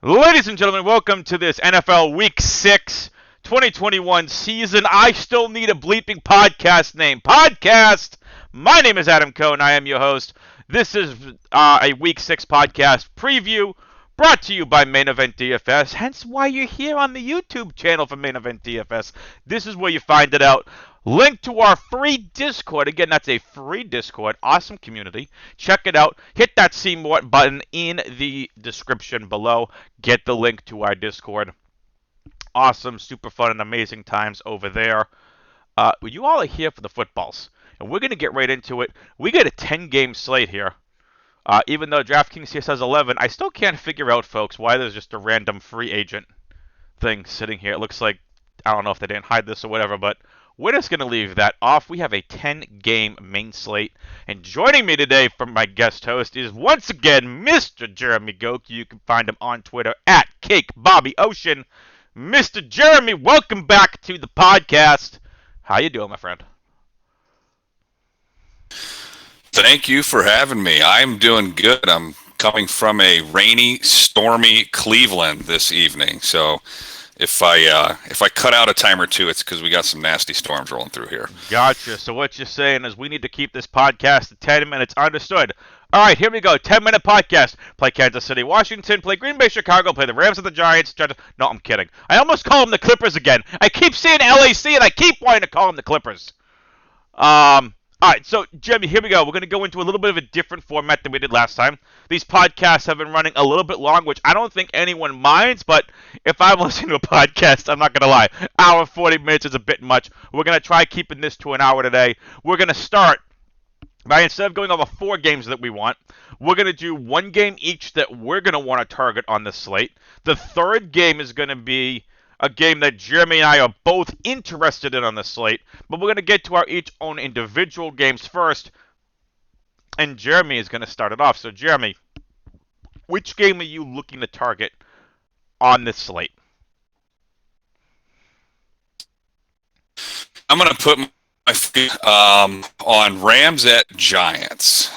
Ladies and gentlemen, welcome to this NFL Week 6 2021 season. I still need a bleeping podcast name. Podcast! My name is Adam Kohn. I am your host. This is a Week 6 podcast preview brought to you by Main Event DFS, hence why you're here on the YouTube channel for Main Event DFS. This is where you find it out. Link to our free Discord. Again, that's a free Discord. Awesome community. Check it out. Hit that See More button in the description below. Get the link to our Discord. Awesome, super fun, and amazing times over there. You all are here for the footballs, and we're going to get right into it. We got a 10-game slate here. Even though DraftKings here says 11, I still can't figure out, folks, why there's just a random free agent thing sitting here. It looks like, I don't know if they didn't hide this or whatever, but we're just going to leave that off. We have a 10-game main slate. And joining me today from my guest host is once again Mr. Jeremy Goecke. You can find him on Twitter at CakeBobbyOcean. Mr. Jeremy, welcome back to the podcast. How you doing, my friend? Thank you for having me. I'm doing good. I'm coming from a rainy, stormy Cleveland this evening. So if I cut out a time or two, it's because we got some nasty storms rolling through here. Gotcha. So what you're saying is we need to keep this podcast to 10 minutes. Understood. All right, here we go. 10-minute podcast. Play Kansas City, Washington. Play Green Bay, Chicago. Play the Rams and the Giants. No, I'm kidding. I almost call them the Clippers again. I keep seeing LAC, and I keep wanting to call them the Clippers. All right, so, Jeremy, here we go. We're going to go into a little bit of a different format than we did last time. These podcasts have been running a little bit long, which I don't think anyone minds, but if I'm listening to a podcast, I'm not going to lie. Hour 40 minutes is a bit much. We're going to try keeping this to an hour today. We're going to start by, instead of going over 4 games that we want, we're going to do 1 game each that we're going to want to target on this slate. The third game is going to be a game that Jeremy and I are both interested in on the slate, but we're going to get to our each own individual games first, and Jeremy is going to start it off. So, Jeremy, which game are you looking to target on this slate? I'm going to put my on Rams at Giants.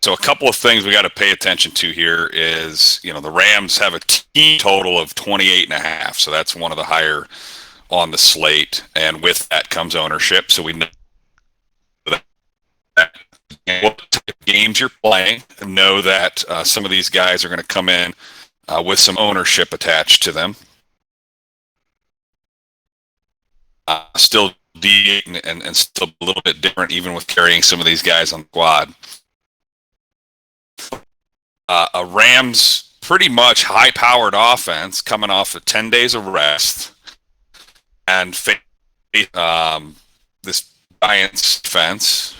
So a couple of things we got to pay attention to here is, the Rams have a team total of 28.5, so that's one of the higher on the slate, and with that comes ownership. So we know that what type of games you're playing, and know that some of these guys are going to come in with some ownership attached to them. Still deviating and still a little bit different, even with carrying some of these guys on the squad. A Rams pretty much high-powered offense coming off of 10 days of rest and this Giants defense,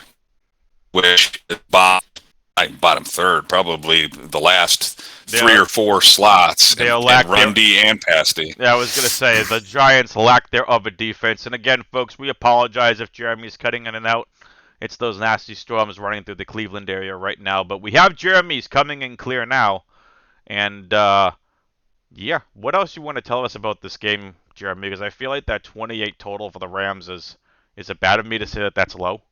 which bottom third, probably the last 3 or 4 slots in run D and pass D. Yeah, I was going to say, the Giants lack their other defense. And again, folks, we apologize if Jeremy's cutting in and out. It's those nasty storms running through the Cleveland area right now. But we have Jeremy's coming in clear now. And, yeah, what else you want to tell us about this game, Jeremy? Because I feel like that 28 total for the Rams is it bad of me to say that that's low?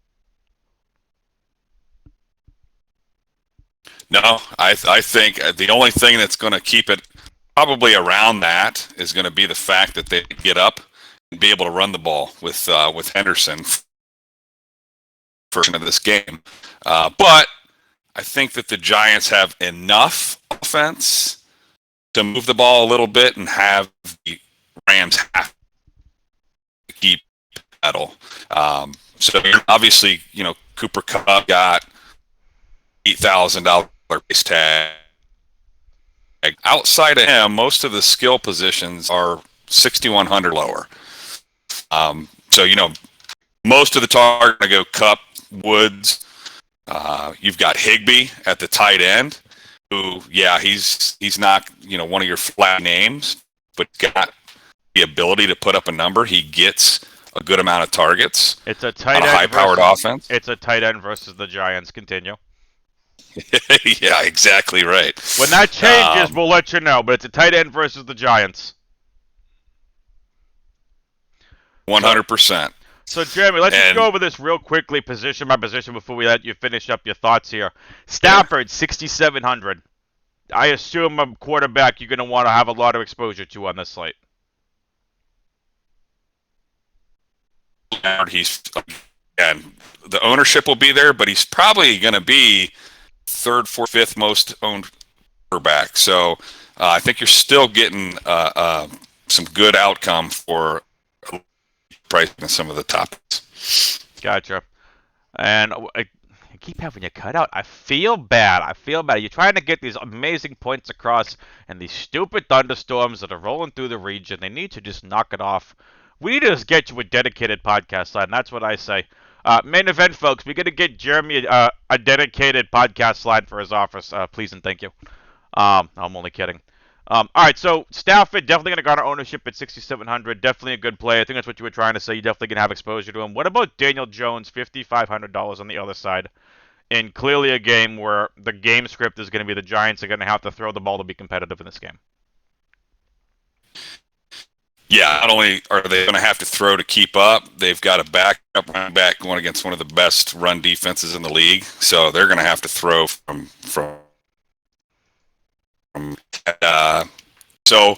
No, I think the only thing that's going to keep it probably around that is going to be the fact that they get up and be able to run the ball with Henderson for this game. But I think that the Giants have enough offense to move the ball a little bit and have the Rams have to keep pedal. So obviously, Cooper Kupp got $8,000 price tag. Outside of him, most of the skill positions are 6,100 lower. So most of the target are going to go Kupp, Woods. You've got Higby at the tight end, who, he's not one of your flat names, but got the ability to put up a number. He gets a good amount of targets. It's a tight end, high-powered offense. It's a tight end versus the Giants. Continue. Yeah, exactly right. When that changes, we'll let you know. But it's a tight end versus the Giants. 100%. So, Jeremy, let's just go over this real quickly, position by position, before we let you finish up your thoughts here. Stafford, 6,700. I assume a quarterback you're going to want to have a lot of exposure to on this slate. He's, again, the ownership will be there, but he's probably going to be third, fourth, fifth most owned quarterback. So I think you're still getting some good outcome for pricing some of the tops. Gotcha. And I keep having you cut out. I feel bad. You're trying to get these amazing points across, and these stupid thunderstorms that are rolling through the region, they need to just knock it off. We need to just get you a dedicated podcast line. That's what I say. Main event, folks. We're going to get Jeremy a dedicated podcast line for his office. Please and thank you. I'm only kidding. All right, so Stafford definitely going to garner ownership at 6,700. Definitely a good play. I think that's what you were trying to say. You definitely going to have exposure to him. What about Daniel Jones, $5,500 on the other side? In clearly a game where the game script is going to be the Giants are going to have to throw the ball to be competitive in this game. Yeah, not only are they going to have to throw to keep up, they've got a backup running back going against one of the best run defenses in the league. So they're going to have to throw from so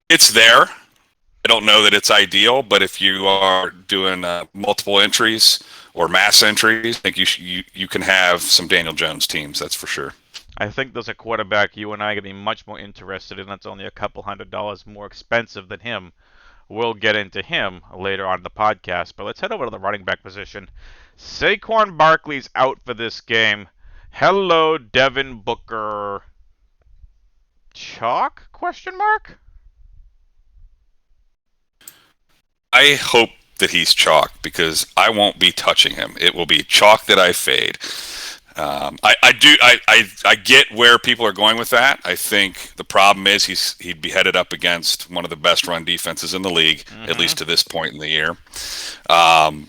it's there. I don't know that it's ideal, but if you are doing multiple entries or mass entries, I think you can have some Daniel Jones teams. That's for sure. I think there's a quarterback you and I are going to be much more interested in. That's only a couple $100 more expensive than him. We'll get into him later on in the podcast, but let's head over to the running back position. Saquon Barkley's out for this game. Hello, Devin Booker. Chalk? Question mark? I hope that he's chalk because I won't be touching him. It will be chalk that I fade. I get where people are going with that. I think the problem is he'd be headed up against one of the best run defenses in the league, at least to this point in the year. And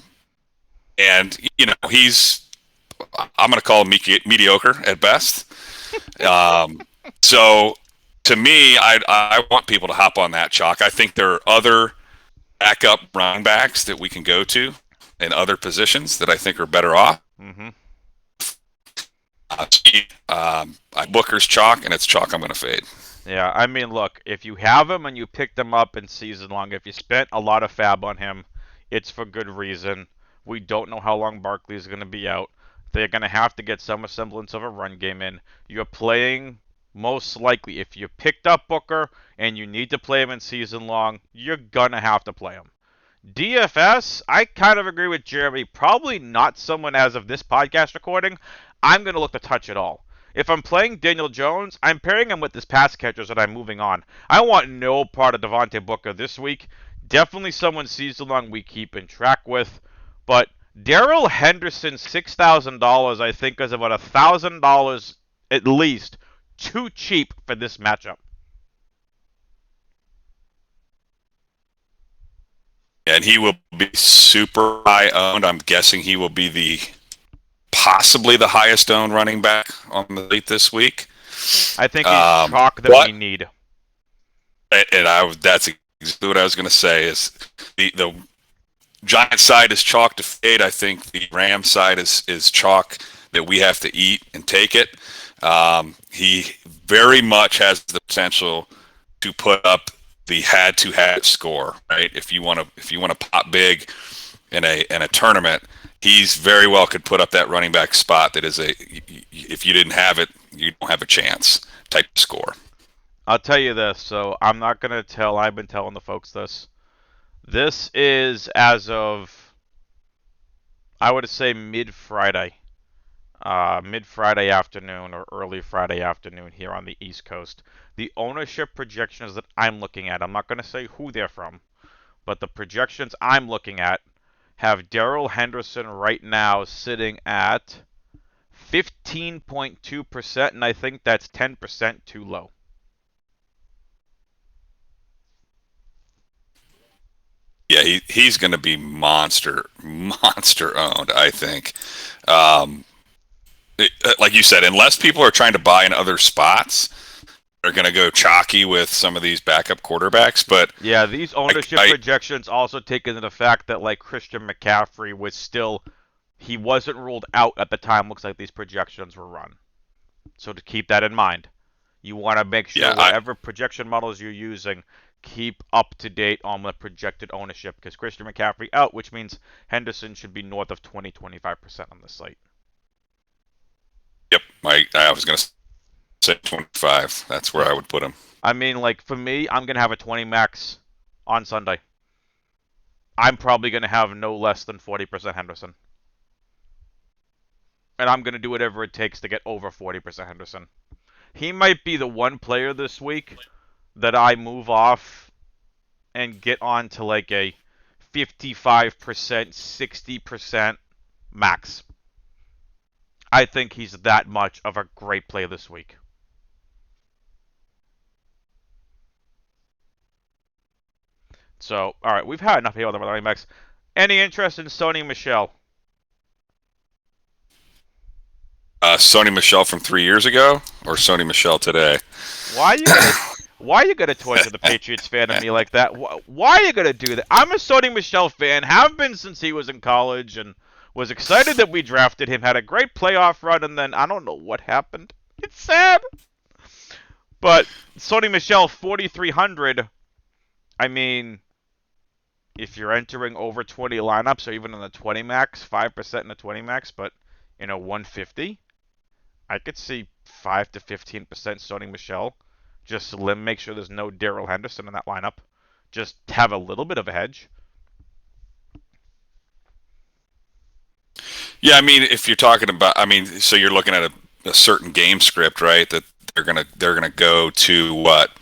you know I'm going to call him mediocre at best. So to me, I want people to hop on that chalk. I think there are other backup running backs that we can go to in other positions that I think are better off. Mm-hmm. Booker's chalk, and it's chalk I'm going to fade. Yeah, I mean, look, if you have him and you picked him up in season long, if you spent a lot of fab on him, it's for good reason. We don't know how long Barkley is going to be out. They're going to have to get some semblance of a run game in. You're playing, most likely, if you picked up Booker and you need to play him in season long, you're going to have to play him. DFS, I kind of agree with Jeremy. Probably not someone as of this podcast recording I'm going to look to touch it all. If I'm playing Daniel Jones, I'm pairing him with his pass catchers and I'm moving on. I want no part of Devontae Booker this week. Definitely someone season long we keep in track with. But Darrell Henderson, $6,000, I think is about $1,000 at least too cheap for this matchup. And he will be super high owned. I'm guessing he will be possibly the highest owned running back on the slate this week. I think he's chalk that we need. And that's exactly what I was going to say. Is the Giants side is chalk to fade. I think the Rams side is chalk that we have to eat and take it. He very much has the potential to put up the had to have score, right? If you want to pop big in a tournament, he's very well could put up that running back spot that is if you didn't have it, you don't have a chance type of score. I'll tell you this, so I'm not going to tell, I've been telling the folks this. This is as of, I would say mid-Friday afternoon or early Friday afternoon here on the East Coast. The ownership projections that I'm looking at, I'm not going to say who they're from, but the projections I'm looking at have Darrell Henderson right now sitting at 15.2%, and I think that's 10% too low. Yeah, he's going to be monster owned, I think. Like you said, unless people are trying to buy in other spots, they're going to go chalky with some of these backup quarterbacks. But yeah, these ownership projections also take into the fact that like Christian McCaffrey was still, he wasn't ruled out at the time. Looks like these projections were run. So to keep that in mind, You want to make sure whatever projection models you're using, keep up to date on the projected ownership, because Christian McCaffrey out, which means Henderson should be north of 20-25% on the slate. Yep, I was going to say 25. That's where I would put him. I mean, like, for me, I'm going to have a 20 max on Sunday. I'm probably going to have no less than 40% Henderson. And I'm going to do whatever it takes to get over 40% Henderson. He might be the one player this week that I move off and get on to like a 55%, 60% max. I think he's that much of a great play this week. So, all right, we've had enough here with the running backs. Any interest in Sony Michel? Sony Michel from 3 years ago, or Sony Michel today? Why are you gonna torture the Patriots fan of me like that? Why are you gonna do that? I'm a Sony Michel fan, have been since he was in college, and was excited that we drafted him. Had a great playoff run, and then I don't know what happened. It's sad. But Sony Michel 4,300. I mean, if you're entering over 20 lineups, or even in the 20 max, 5% in the 20 max, but 150. I could see 5 to 15% Sony Michel. Just make sure there's no Darrell Henderson in that lineup. Just have a little bit of a hedge. Yeah, I mean, if you're talking about, so you're looking at a certain game script, right? That they're gonna go to what?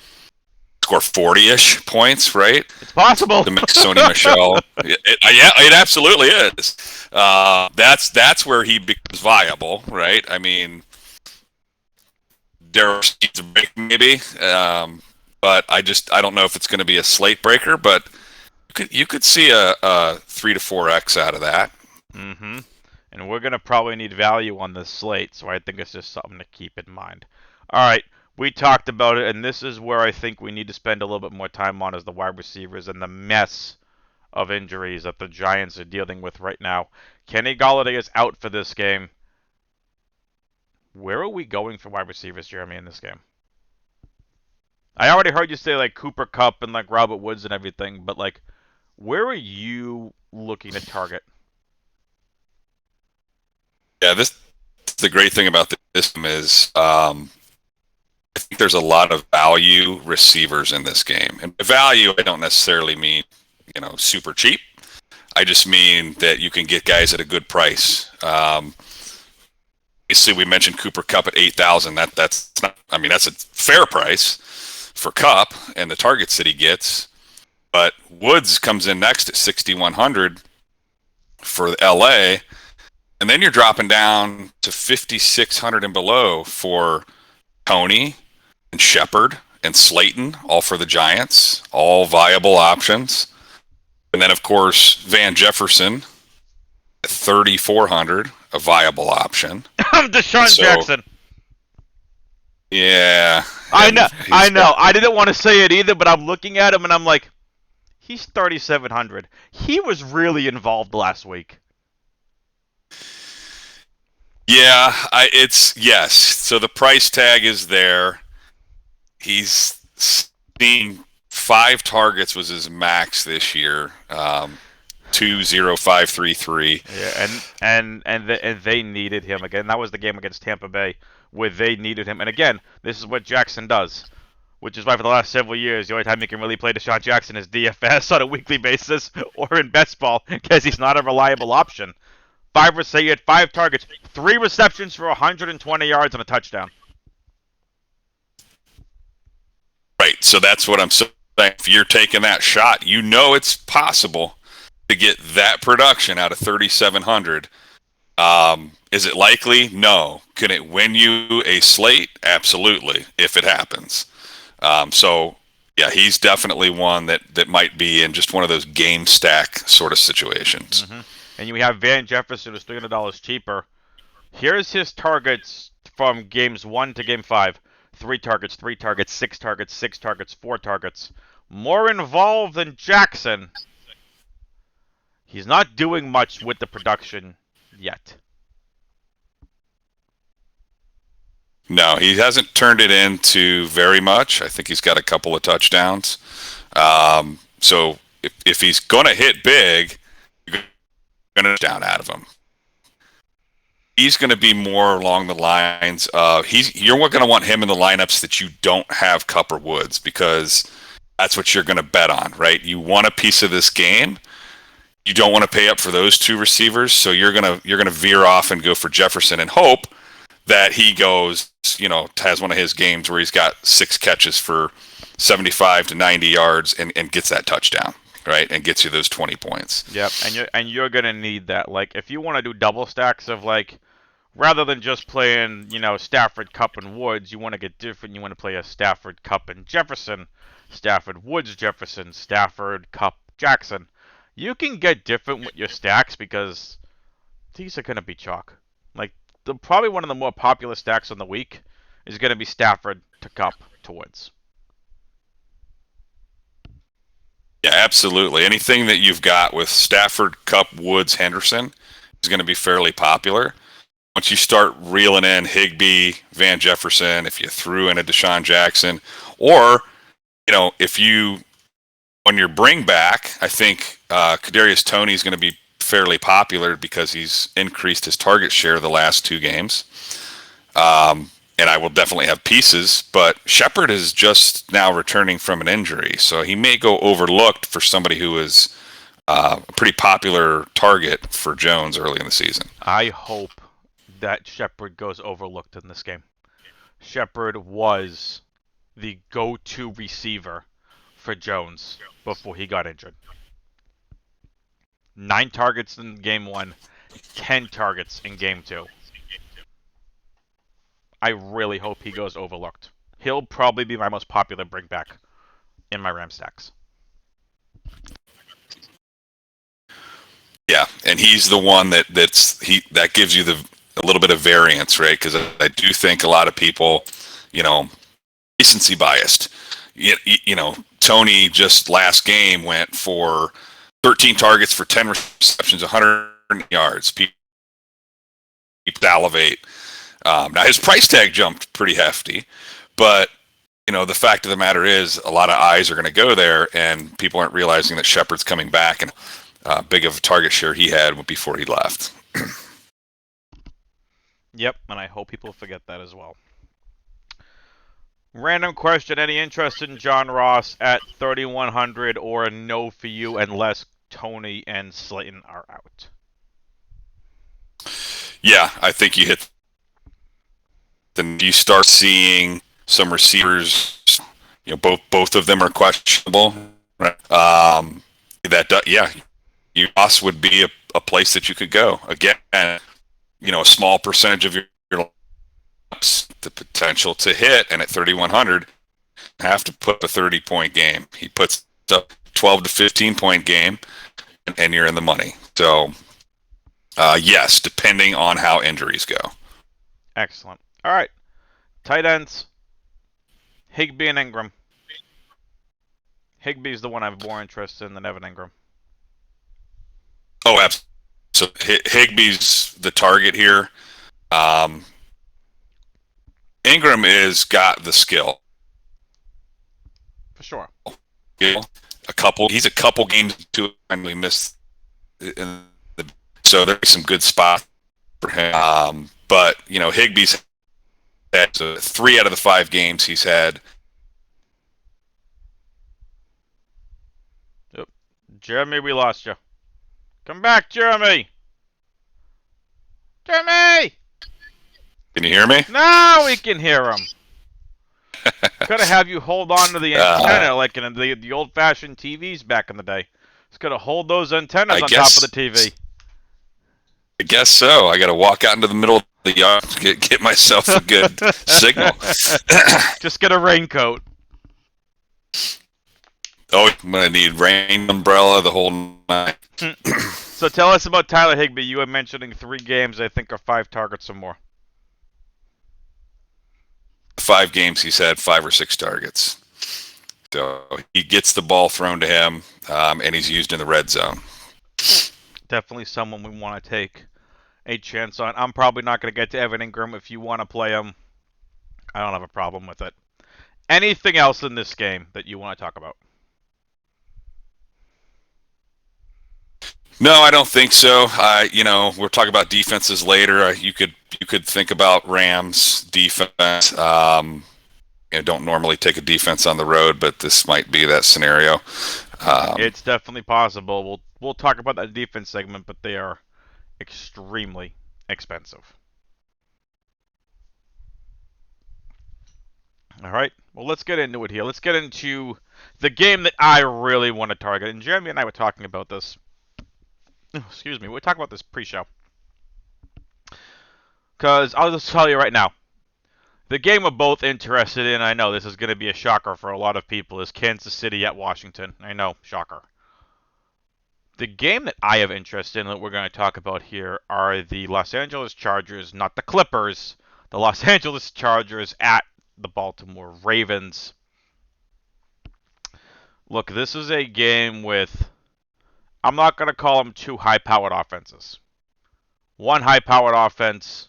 Score 40-ish points, right? It's possible. To make Sony Michel. It absolutely is. That's where he becomes viable, right? I mean, Darrell needs a break maybe, but I don't know if it's going to be a slate breaker. But you could see a 3 to 4x out of that. Mm-hmm. And we're going to probably need value on this slate, so I think it's just something to keep in mind. All right. We talked about it, and this is where I think we need to spend a little bit more time on, is the wide receivers and the mess of injuries that the Giants are dealing with right now. Kenny Golladay is out for this game. Where are we going for wide receivers, Jeremy, in this game? I already heard you say like Cooper Kupp and like Robert Woods and everything, but like, where are you looking to target? Yeah, the great thing about this system is I think there's a lot of value receivers in this game. And by value, I don't necessarily mean, super cheap. I just mean that you can get guys at a good price. Obviously, we mentioned Cooper Kupp at $8,000. That's not. I mean, that's a fair price for Kupp and the targets that he gets. But Woods comes in next at $6,100 for LA, and then you're dropping down to $5,600 and below for Tony and Shepard and Slayton, all for the Giants, all viable options. And then, of course, Van Jefferson at $3,400, a viable option. Deshaun Jackson. Yeah. I know. I didn't want to say it either, but I'm looking at him and I'm like, he's 3,700. He was really involved last week. Yeah, yes. So the price tag is there. He's seen 5 targets was his max this year. 2.0533. Yeah, and they needed him again. That was the game against Tampa Bay where they needed him. And again, this is what Jackson does, which is why for the last several years, the only time you can really play Deshaun Jackson is DFS on a weekly basis or in best ball because he's not a reliable option. 5 targets, 3 receptions for 120 yards and a touchdown. Right, so that's what I'm saying. If you're taking that shot, it's possible to get that production out of 3,700. Is it likely? No. Can it win you a slate? Absolutely, if it happens. So, yeah, he's definitely one that might be in just one of those game stack sort of situations. Mm-hmm. And you have Van Jefferson, who's $300 cheaper. Here's his targets from games 1 to game 5. 3 targets, 3 targets, 6 targets, 6 targets, 4 targets. More involved than Jackson. He's not doing much with the production yet. No, he hasn't turned it into very much. I think he's got a couple of touchdowns. So if he's going to hit big, you're going to down out of him. He's going to be more along the lines of you're going to want him in the lineups that you don't have Kupp or Woods, because that's what you're going to bet on, right? You want a piece of this game. You don't want to pay up for those two receivers, so you're gonna veer off and go for Jefferson and hope that he goes, has one of his games where he's got 6 catches for 75 to 90 yards and gets that touchdown, right? And gets you those 20 points. Yep, and you're gonna need that. Like, if you want to do double stacks of, like, rather than just playing, Stafford, Kupp, and Woods, you want to get different. You want to play a Stafford, Kupp, and Jefferson, Stafford, Woods, Jefferson, Stafford, Kupp, Jackson. You can get different with your stacks because these are gonna be chalk. Like, probably one of the more popular stacks on the week is gonna be Stafford to Kupp to Woods. Yeah, absolutely. Anything that you've got with Stafford, Kupp, Woods, Henderson is going to be fairly popular. Once you start reeling in Higby, Van Jefferson, if you threw in a Deshaun Jackson, or, if you, on your bring back, I think Kadarius Toney is going to be fairly popular because he's increased his target share the last 2 games. And I will definitely have pieces, but Shepard is just now returning from an injury, so he may go overlooked for somebody who is a pretty popular target for Jones early in the season. I hope that Shepard goes overlooked in this game. Shepard was the go-to receiver for Jones before he got injured. 9 targets in game 1, 10 targets in game 2. I really hope he goes overlooked. He'll probably be my most popular bring back in my Ram stacks. Yeah, and he's the one that gives you a little bit of variance, right? Because I do think a lot of people, recency biased. Toney just last game went for 13 targets for 10 receptions, 100 yards. People salivate. Now his price tag jumped pretty hefty, but the fact of the matter is a lot of eyes are going to go there, and people aren't realizing that Shepard's coming back, and big of a target share he had before he left. Yep, and I hope people forget that as well. Random question: any interest in John Ross at 3,100, or no for you unless Toney and Slayton are out? Yeah, I think you hit. Then you start seeing some receivers. Both of them are questionable. Right? Ross would be a place that you could go. Again, a small percentage of your the potential to hit, and at 3,100, have to put a 30-point game. He puts up 12 to 15-point game, and you're in the money. So, yes, depending on how injuries go. Excellent. All right, tight ends, Higby and Ingram. Higby's the one I have more interest in than Evan Ingram. Oh, absolutely. So Higby's the target here. Ingram is got the skill. For sure. He's a couple games to finally miss. So there's some good spots for him. But, Higby's had 3 out of the 5 games he's had. Yep. Jeremy, we lost you. Come back, Jeremy! Jeremy! Can you hear me? Now we can hear him. Gotta have you hold on to the antenna like in the old-fashioned TVs back in the day. Just gotta hold those antennas on top of the TV. I guess so. I gotta walk out into the middle of the yard to get myself a good signal. Just get a raincoat. Oh, I'm gonna need rain umbrella the whole night. So tell us about Tyler Higby. You were mentioning 3 games, I think, are 5 targets or more. 5 games he's had 5 or 6 targets. So he gets the ball thrown to him, and he's used in the red zone. Definitely someone we want to take a chance on. I'm probably not going to get to Evan Ingram if you want to play him. I don't have a problem with it. Anything else in this game that you want to talk about? No, I don't think so. We'll talk about defenses later. You could think about Rams defense. Don't normally take a defense on the road, but this might be that scenario. It's definitely possible. We'll talk about that defense segment, but they are extremely expensive. All right. Well, let's get into it here. Let's get into the game that I really want to target. And Jeremy and I were talking about this. Excuse me. We're talking about this pre-show. Because I'll just tell you right now, the game we're both interested in, I know this is going to be a shocker for a lot of people, is Kansas City at Washington. I know, shocker. The game that I have interest in that we're going to talk about here are the Los Angeles Chargers, not the Clippers, the Los Angeles Chargers at the Baltimore Ravens. Look, this is a game with, I'm not going to call them two high-powered offenses. One high-powered offense,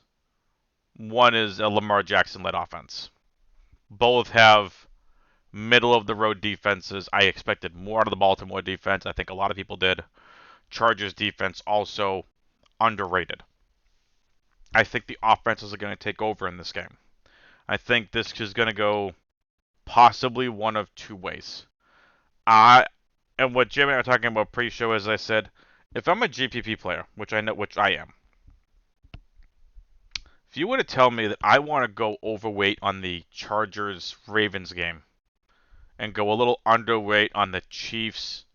one is a Lamar Jackson-led offense. Both have middle-of-the-road defenses. I expected more out of the Baltimore defense. I think a lot of people did. Chargers defense also underrated. I think the offenses are going to take over in this game. I think this is going to go possibly one of two ways. And what Jim and I were talking about pre-show, as I said, if I'm a GPP player, which I am, if you were to tell me that I want to go overweight on the Chargers-Ravens game and go a little underweight on the Chiefs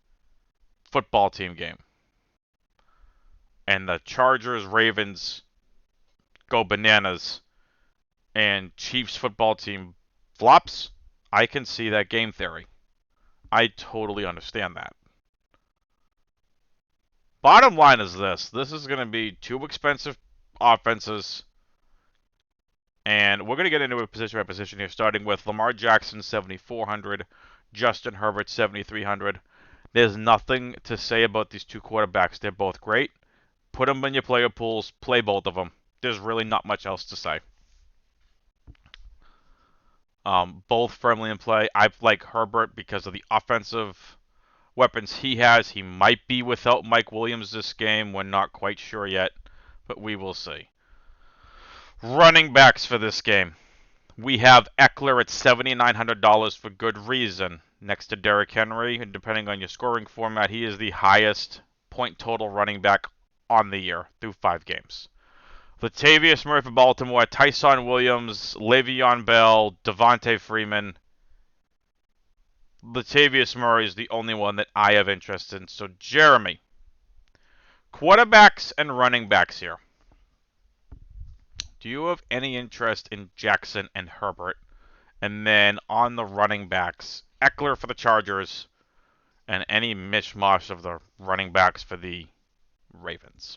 football team game, and the Chargers-Ravens go bananas, and Chiefs football team flops, I can see that game theory. I totally understand that. Bottom line is this. This is going to be two expensive offenses, and we're going to get into it position by position here, starting with Lamar Jackson, 7,400, Justin Herbert, 7,300. There's nothing to say about these two quarterbacks. They're both great. Put them in your player pools. Play both of them. There's really not much else to say. Both firmly in play. I like Herbert because of the offensive weapons he has. He might be without Mike Williams this game. We're not quite sure yet, but we will see. Running backs for this game. We have Eckler at $7,900 for good reason. Next to Derrick Henry, and depending on your scoring format, he is the highest point total running back on the year through 5 games. Latavius Murray for Baltimore, Tyson Williams, Le'Veon Bell, Devontae Freeman. Latavius Murray is the only one that I have interest in. So, Jeremy, quarterbacks and running backs here. Do you have any interest in Jackson and Herbert? And then on the running backs, Eckler for the Chargers, and any mishmash of the running backs for the Ravens.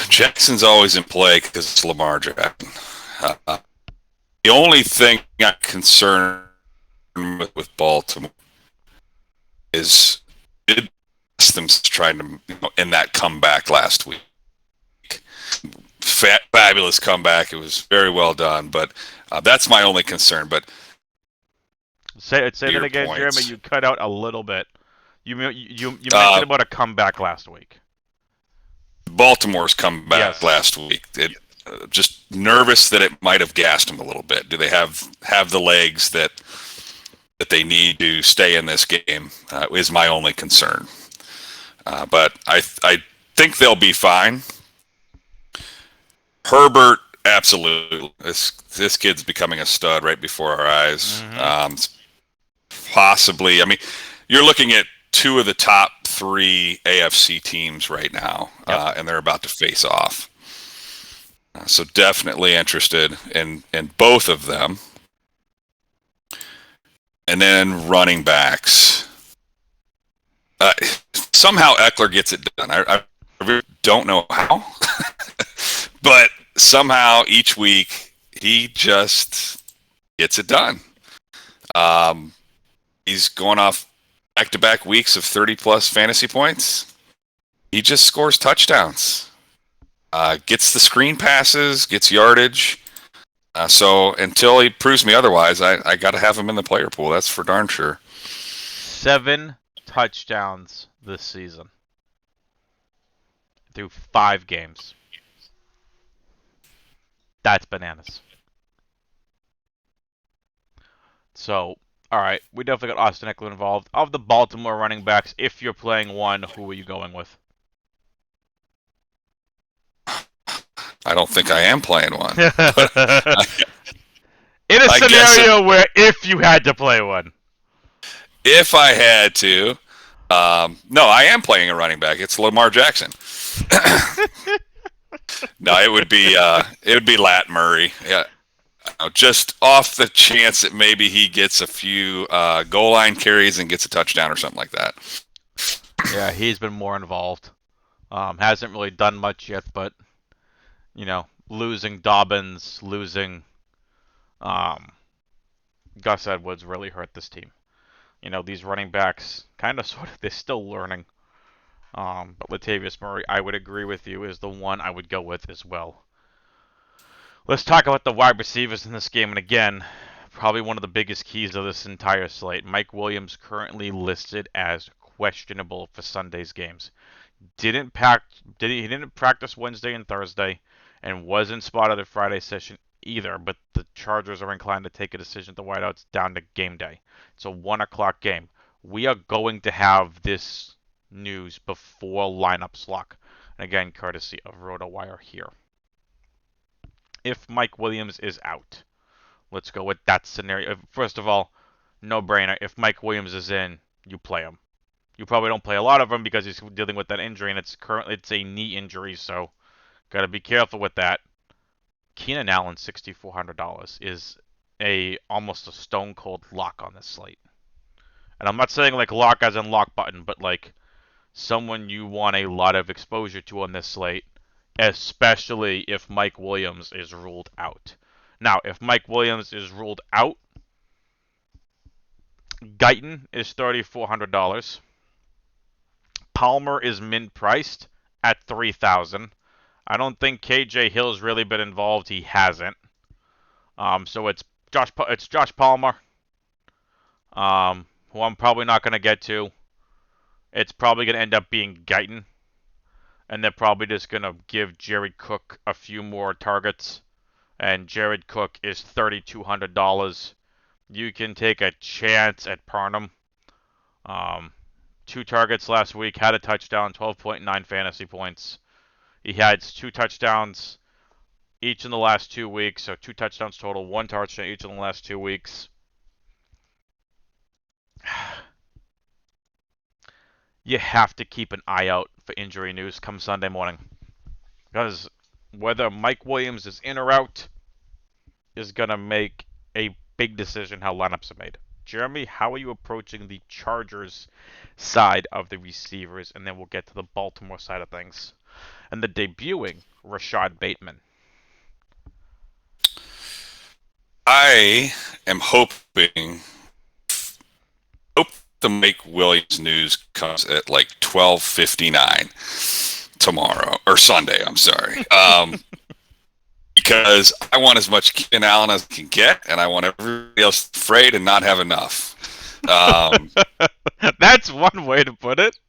Jackson's always in play because it's Lamar Jackson. The only thing I'm concerned with Baltimore is did them trying to in that comeback last week. Fabulous comeback. It was very well done, but that's my only concern. But say that again, Jeremy. You cut out a little bit. You mentioned about a comeback last week. Baltimore's comeback last week. Just nervous that it might have gassed them a little bit. Do they have the legs that they need to stay in this game? Is my only concern. But I think they'll be fine. Herbert, absolutely. This kid's becoming a stud right before our eyes. Mm-hmm. Possibly, I mean, you're looking at 2 of the top 3 AFC teams right now, and they're about to face off. So definitely interested in both of them. And then running backs. Somehow Eckler gets it done. I really don't know how. But somehow each week he just gets it done. He's going off back-to-back weeks of 30-plus fantasy points. He just scores touchdowns. Gets the screen passes, gets yardage. So until he proves me otherwise, I got to have him in the player pool. That's for darn sure. 7 touchdowns this season through 5 games. That's bananas. So, all right, we definitely got Austin Eckler involved. Of the Baltimore running backs, if you're playing one, who are you going with? I don't think I am playing one. In a scenario where if you had to play one. If I had to, no, I am playing a running back. It's Lamar Jackson. No, it would be Lat Murray. Yeah, just off the chance that maybe he gets a few goal line carries and gets a touchdown or something like that. Yeah, he's been more involved. Hasn't really done much yet, but losing Dobbins, losing Gus Edwards really hurt this team. These running backs kind of they're still learning. But Latavius Murray, I would agree with you, is the one I would go with as well. Let's talk about the wide receivers in this game. And again, probably one of the biggest keys of this entire slate. Mike Williams currently listed as questionable for Sunday's games. He didn't practice Wednesday and Thursday and wasn't spotted at Friday session either, but the Chargers are inclined to take a decision at the wideouts down to game day. It's a 1 o'clock game. We are going to have this news before lineups lock. And again, courtesy of RotoWire here. If Mike Williams is out, let's go with that scenario. First of all, no brainer. If Mike Williams is in, you play him. You probably don't play a lot of him because he's dealing with that injury, and it's a knee injury, so got to be careful with that. Keenan Allen, $6,400 is almost a stone cold lock on this slate. And I'm not saying like lock as in lock button, but like someone you want a lot of exposure to on this slate, especially if Mike Williams is ruled out. Now, if Mike Williams is ruled out, Guyton is $3,400. Palmer is min-priced at $3,000. I don't think KJ Hill's really been involved. He hasn't. So it's Josh Palmer, who I'm probably not going to get to. It's probably going to end up being Guyton. And they're probably just going to give Jared Cook a few more targets. And Jared Cook is $3,200. You can take a chance at Parnham. 2 targets last week, had a touchdown, 12.9 fantasy points. He had 2 touchdowns each in the last 2 weeks, so 2 touchdowns total, 1 touchdown each in the last 2 weeks. You have to keep an eye out for injury news come Sunday morning. Because whether Mike Williams is in or out is going to make a big decision how lineups are made. Jeremy, how are you approaching the Chargers side of the receivers? And then we'll get to the Baltimore side of things. And the debuting Rashad Bateman. I am hoping the Mike Williams news comes at like 12:59 tomorrow or Sunday. I'm sorry, because I want as much Keenan Allen as I can get, and I want everybody else afraid and not have enough. That's one way to put it.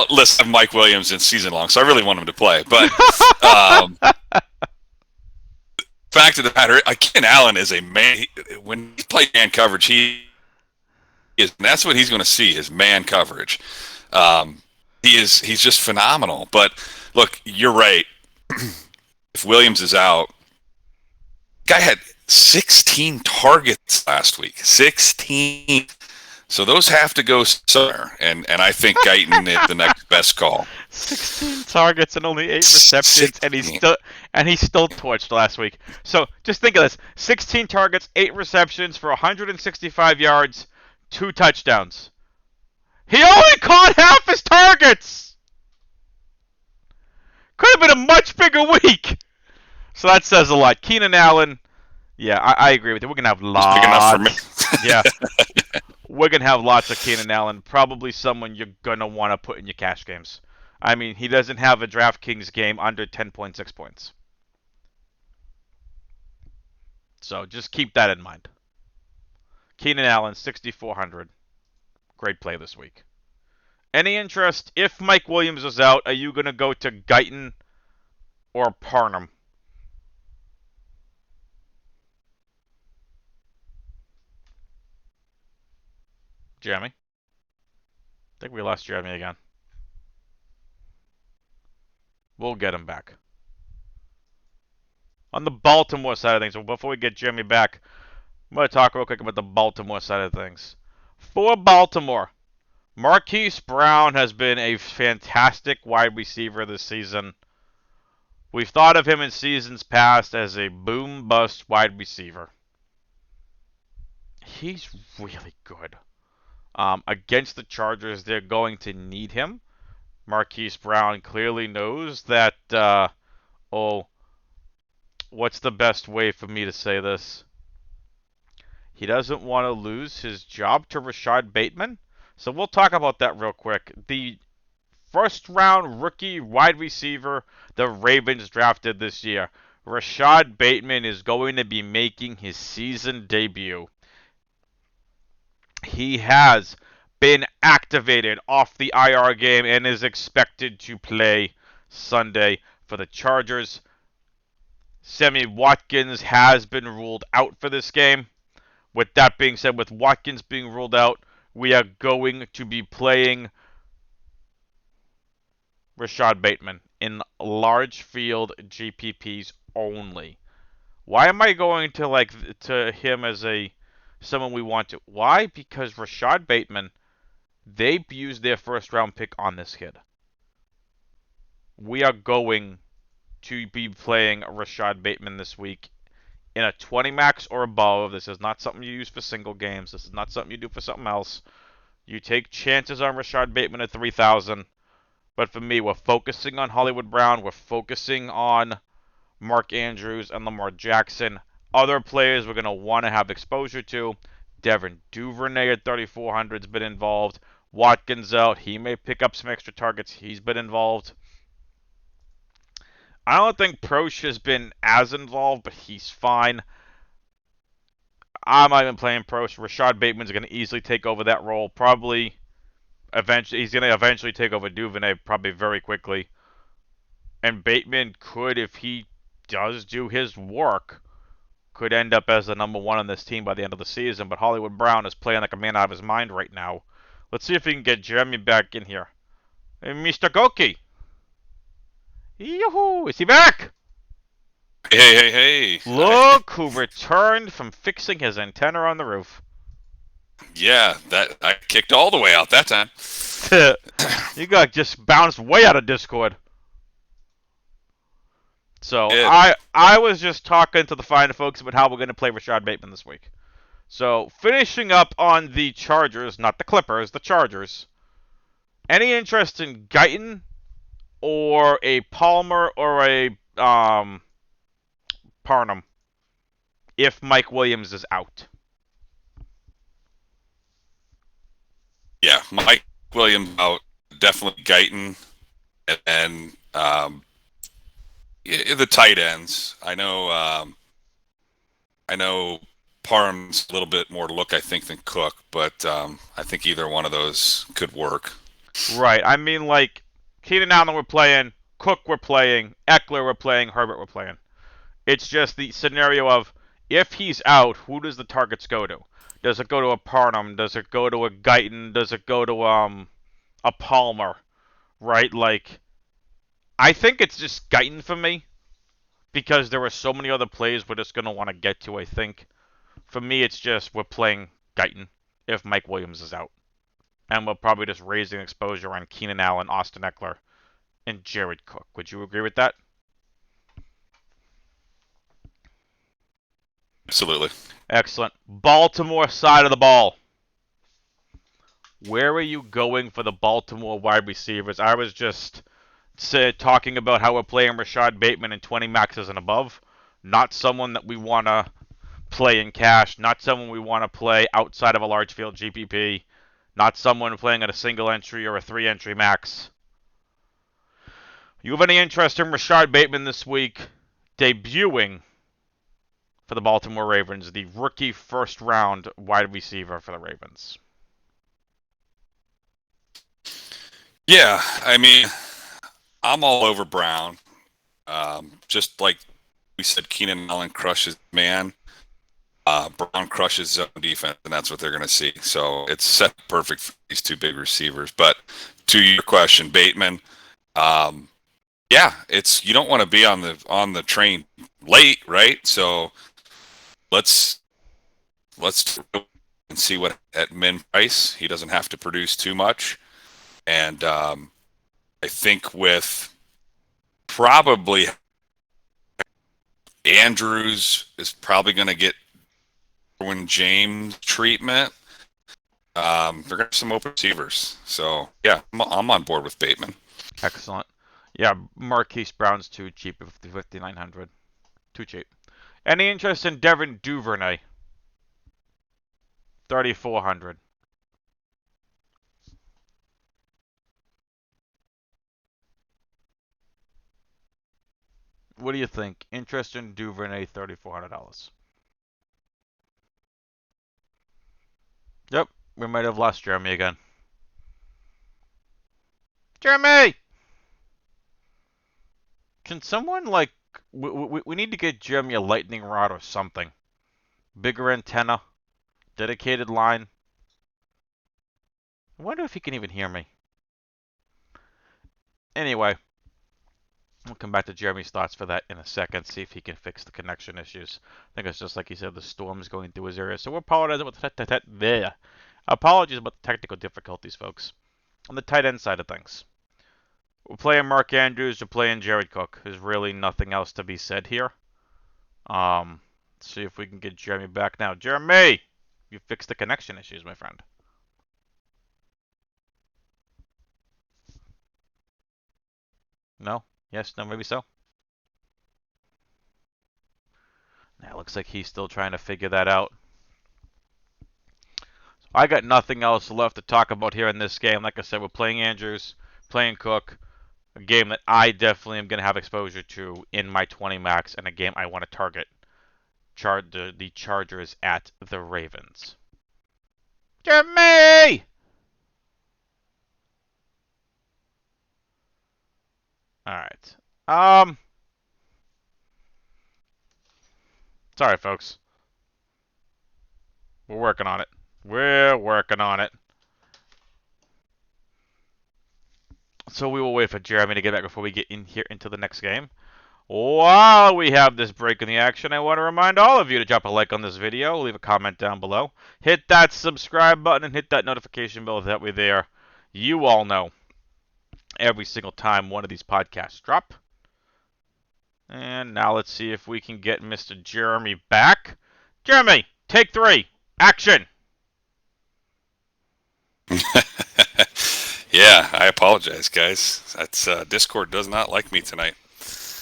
Listen, I have Mike Williams in season long, so I really want him to play. But fact of the matter, Keenan Allen is a man. When he plays man coverage, and that's what he's going to see is man coverage. He's just phenomenal. But look, you're right. If Williams is out, guy had 16 targets last week. 16. So those have to go somewhere, and I think Guyton is the next best call. 16 targets and only 8 receptions, 16. and he still torched last week. So just think of this: 16 targets, 8 receptions for 165 yards, 2 touchdowns. He only caught half his targets. Could have been a much bigger week. So that says a lot. Keenan Allen, yeah, I agree with you. We're gonna have lots. Big enough for me. Yeah. We're going to have lots of Keenan Allen, probably someone you're going to want to put in your cash games. I mean, he doesn't have a DraftKings game under 10.6 points. So just keep that in mind. Keenan Allen, 6,400. Great play this week. Any interest? If Mike Williams is out, are you going to go to Guyton or Parham? Jeremy? I think we lost Jeremy again. We'll get him back. On the Baltimore side of things, so before we get Jeremy back, I'm going to talk real quick about the Baltimore side of things. For Baltimore, Marquis Brown has been a fantastic wide receiver this season. We've thought of him in seasons past as a boom-bust wide receiver. He's really good. Against the Chargers, they're going to need him. Marquis Brown clearly knows that, what's the best way for me to say this? He doesn't want to lose his job to Rashad Bateman. So we'll talk about that real quick. The first round rookie wide receiver the Ravens drafted this year, Rashad Bateman, is going to be making his season debut. He has been activated off the IR game and is expected to play Sunday for the Chargers. Sammy Watkins has been ruled out for this game. With that being said, with Watkins being ruled out, we are going to be playing Rashad Bateman in large field GPPs only. Why am I going to him as someone we want to? Why? Because Rashad Bateman, they used their first round pick on this kid. We are going to be playing Rashad Bateman this week in a 20 max or above. This is not something you use for single games. This is not something you do for something else. You take chances on Rashad Bateman at 3,000. But for me, we're focusing on Hollywood Brown. We're focusing on Mark Andrews and Lamar Jackson. Other players we're going to want to have exposure to. Devin Duvernay at 3,400 has been involved. Watkins out. He may pick up some extra targets. He's been involved. I don't think Prosh has been as involved, but he's fine. I'm not even playing Prosh. Rashad Bateman's going to easily take over that role. Probably, eventually, he's going to eventually take over Duvernay probably very quickly. And Bateman could, if he does do his work, could end up as the number one on this team by the end of the season. But Hollywood Brown is playing like a man out of his mind right now. Let's see if we can get Jeremy back in here. Hey, Mr. Goecke. Yoo-hoo! Is he back? Hey. Look who returned from fixing his antenna on the roof. Yeah, that I kicked all the way out that time. You got just bounced way out of Discord. So I was just talking to the fine folks about how we're going to play Rashad Bateman this week. So finishing up on the Chargers, not the Clippers, the Chargers. Any interest in Guyton or a Palmer or a Parham if Mike Williams is out? Yeah, Mike Williams out. Definitely Guyton. And the tight ends. I know Parham's a little bit more look, I think, than Cook, but I think either one of those could work. Right. I mean, like, Keenan Allen we're playing, Cook we're playing, Eckler we're playing, Herbert we're playing. It's just the scenario of, if he's out, who does the targets go to? Does it go to a Parham? Does it go to a Guyton? Does it go to a Palmer? Right? Like, I think it's just Guyton for me, because there are so many other plays we're just going to want to get to, I think. For me, it's just we're playing Guyton if Mike Williams is out. And we're probably just raising exposure on Keenan Allen, Austin Eckler, and Jared Cook. Would you agree with that? Absolutely. Excellent. Baltimore side of the ball. Where are you going for the Baltimore wide receivers? I was just talking about how we're playing Rashad Bateman in 20 maxes and above. Not someone that we want to play in cash. Not someone we want to play outside of a large field GPP. Not someone playing at a single entry or a 3-entry max. You have any interest in Rashad Bateman this week debuting for the Baltimore Ravens, the rookie first-round wide receiver for the Ravens. Yeah, I mean, I'm all over Brown. Just like we said, Keenan Allen crushes man. Brown crushes zone defense, and that's what they're going to see. So it's set perfect for these two big receivers. But to your question, Bateman, yeah, you don't want to be on the train late, right? So let's and see what at min price he doesn't have to produce too much, and I think with probably Andrews is probably going to get Derwin James treatment. They're going to have some open receivers. So, yeah, I'm on board with Bateman. Excellent. Yeah, Marquis Brown's too cheap at 5,900. Too cheap. Any interest in Devin Duvernay? 3,400. What do you think? Interest in Duvernay, $3,400. Yep, we might have lost Jeremy again. Jeremy! Can someone, like, we need to get Jeremy a lightning rod or something. Bigger antenna. Dedicated line. I wonder if he can even hear me. Anyway, we'll come back to Jeremy's thoughts for that in a second, see if he can fix the connection issues. I think it's just like he said, the storm's going through his area. So we're apologizing about apologies about the technical difficulties, folks. On the tight end side of things, we're playing Mark Andrews, we're playing Jeremy Goecke. There's really nothing else to be said here. Let's see if we can get Jeremy back now. Jeremy! You fixed the connection issues, my friend. No? Yes? No? Maybe so? Now, looks like he's still trying to figure that out. So I got nothing else left to talk about here in this game. Like I said, we're playing Andrews, playing Goecke, a game that I definitely am going to have exposure to in my 20 max, and a game I want to target the Chargers at the Ravens. Jeremy! Alright. Sorry, folks. We're working on it. We're working on it. So we will wait for Jeremy to get back before we get in here into the next game. While we have this break in the action, I want to remind all of you to drop a like on this video, leave a comment down below, hit that subscribe button, and hit that notification bell. That way there, you all know every single time one of these podcasts drop. And now let's see if we can get Mr. Jeremy back. Jeremy, take 3. Action! Yeah, I apologize, guys. That's Discord does not like me tonight.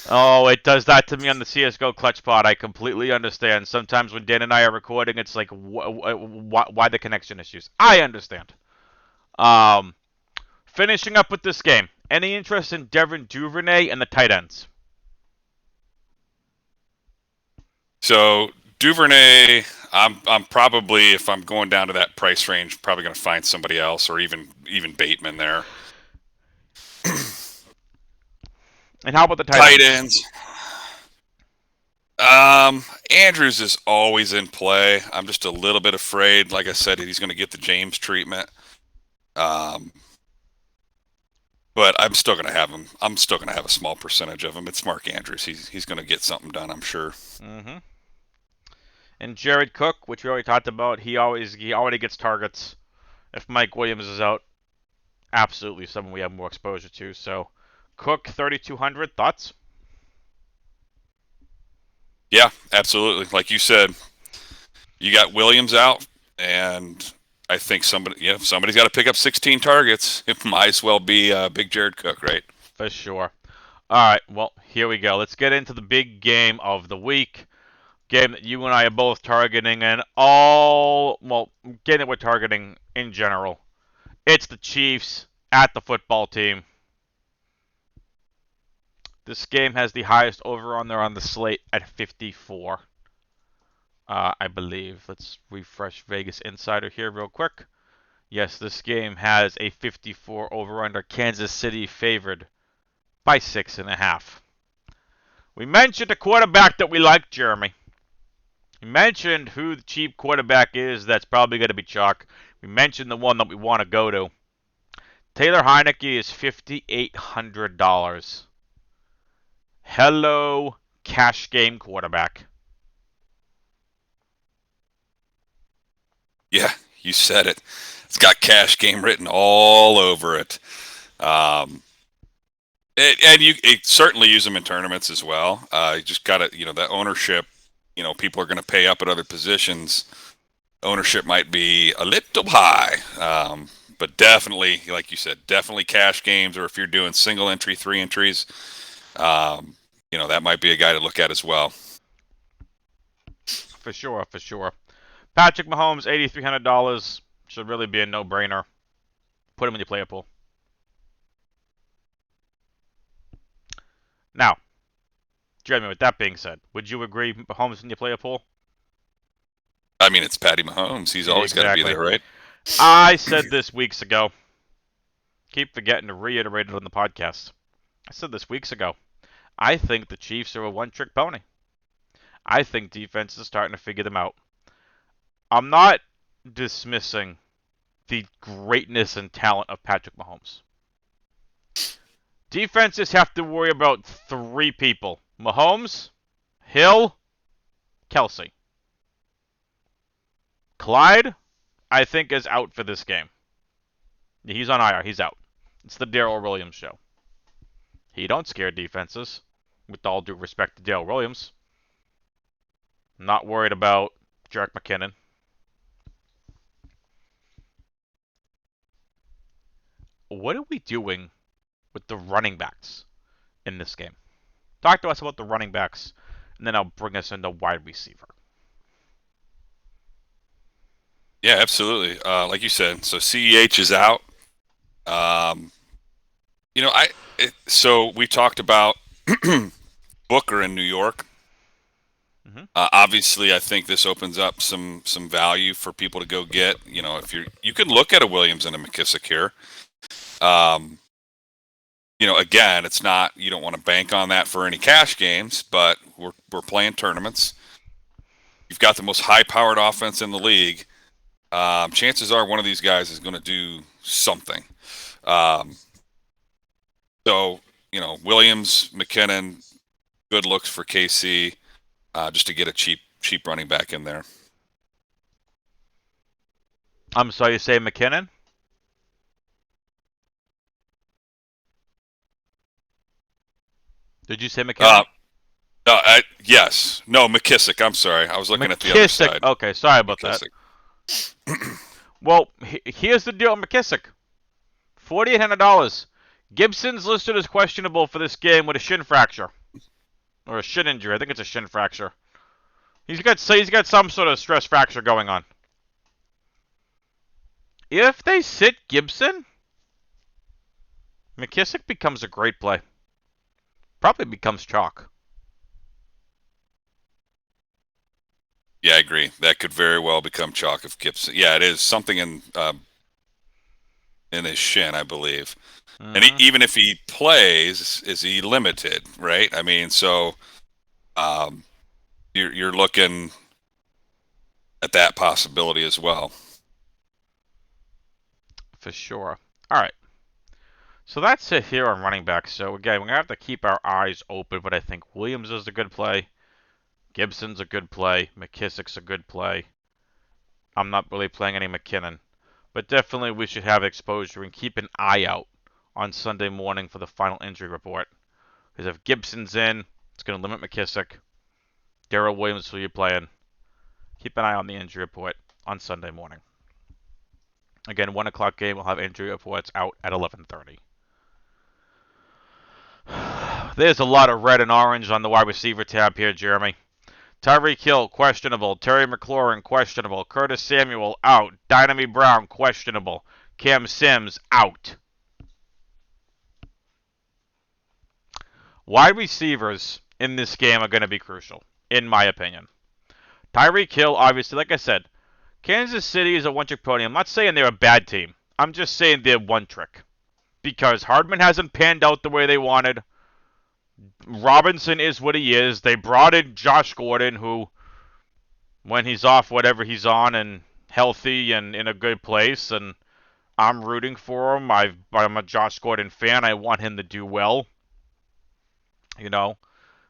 Oh, it does that to me on the CSGO Clutch Pod. I completely understand. Sometimes when Dan and I are recording, it's like, why the connection issues? I understand. Finishing up with this game. Any interest in Devin Duvernay and the tight ends? So Duvernay, I'm probably, if I'm going down to that price range, probably going to find somebody else, or even Bateman there. And how about the tight ends? Andrews is always in play. I'm just a little bit afraid. Like I said, he's going to get the James treatment. But I'm still going to have him. I'm still going to have a small percentage of him. It's Mark Andrews. He's going to get something done, I'm sure. Mm-hmm. And Jared Cook, which we already talked about, he already gets targets. If Mike Williams is out, absolutely someone we have more exposure to. So, Cook, 3,200. Thoughts? Yeah, absolutely. Like you said, you got Williams out, and I think somebody's got to pick up 16 targets. It might as well be Big Jared Cook, right? For sure. All right, well, here we go. Let's get into the big game of the week. Game that you and I are both targeting, and game that we're targeting in general. It's the Chiefs at the football team. This game has the highest over-under on the slate at 54. I believe. Let's refresh Vegas Insider here real quick. Yes, this game has a 54 over-under. Kansas City favored by 6.5. We mentioned a quarterback that we like, Jeremy. We mentioned who the cheap quarterback is that's probably going to be chalk. We mentioned the one that we want to go to. Taylor Heineke is $5,800. Hello, cash game quarterback. Yeah, you said it. It's got cash game written all over it. And you certainly use them in tournaments as well. You just got to, that ownership, people are going to pay up at other positions. Ownership might be a little high. But definitely, like you said, definitely cash games, or if you're doing single entry, 3 entries, that might be a guy to look at as well. For sure, for sure. Patrick Mahomes, $8,300. Should really be a no-brainer. Put him in your player pool. Now, Jeremy, with that being said, would you agree Mahomes in your player pool? I mean, it's Patty Mahomes. He's always got to be there, right? I said this weeks ago. Keep forgetting to reiterate it on the podcast. I said this weeks ago. I think the Chiefs are a one-trick pony. I think defenses are starting to figure them out. I'm not dismissing the greatness and talent of Patrick Mahomes. Defenses have to worry about 3 people. Mahomes, Hill, Kelsey. Clyde, I think, is out for this game. He's on IR. He's out. It's the Darrell Williams show. He don't scare defenses, with all due respect to Darrell Williams. I'm not worried about Jerick McKinnon. What are we doing with the running backs in this game? Talk to us about the running backs, and then I'll bring us into wide receiver. Yeah, absolutely. Like you said, so CEH is out. So we talked about Booker in New York. Mm-hmm. Obviously, I think this opens up some value for people to go get. If you can look at a Williams and a McKissick here. Again, it's not, you don't want to bank on that for any cash games, but we're playing tournaments. You've got the most high-powered offense in the league. Chances are one of these guys is going to do something. So, Williams, McKinnon, good looks for KC, just to get a cheap running back in there. I'm sorry, you say McKinnon? Did you say McKinnon? Yes. No, McKissick. I'm sorry. I was looking at the other side. Okay, sorry about McKissick. That. Well, here's the deal with McKissick. $4,800. Gibson's listed as questionable for this game with a shin fracture. Or a shin injury. I think it's a shin fracture. He's got some sort of stress fracture going on. If they sit Gibson, McKissick becomes a great play. Probably becomes chalk. Yeah, I agree. That could very well become chalk if Gibson. Yeah, it is something in his shin, I believe. Mm-hmm. And even if he plays, is he limited? Right. I mean, so you're looking at that possibility as well. For sure. All right. So that's it here on running back. So again, we're going to have to keep our eyes open, but I think Williams is a good play. Gibson's a good play. McKissick's a good play. I'm not really playing any McKinnon. But definitely we should have exposure and keep an eye out on Sunday morning for the final injury report. Because if Gibson's in, it's going to limit McKissick. Darrell Williams, who you're playing. Keep an eye on the injury report on Sunday morning. Again, 1 o'clock game, we'll have injury reports out at 11:30. There's a lot of red and orange on the wide receiver tab here, Jeremy. Tyreek Hill, questionable. Terry McLaurin, questionable. Curtis Samuel, out. Dynamite Brown, questionable. Cam Sims, out. Wide receivers in this game are going to be crucial, in my opinion. Tyreek Hill, obviously, like I said, Kansas City is a one-trick pony. I'm not saying they're a bad team. I'm just saying they're one-trick. Because Hardman hasn't panned out the way they wanted. Robinson is what he is. They brought in Josh Gordon, who, when he's off whatever he's on and healthy and in a good place, and I'm rooting for him. I'm a Josh Gordon fan. I want him to do well. You know,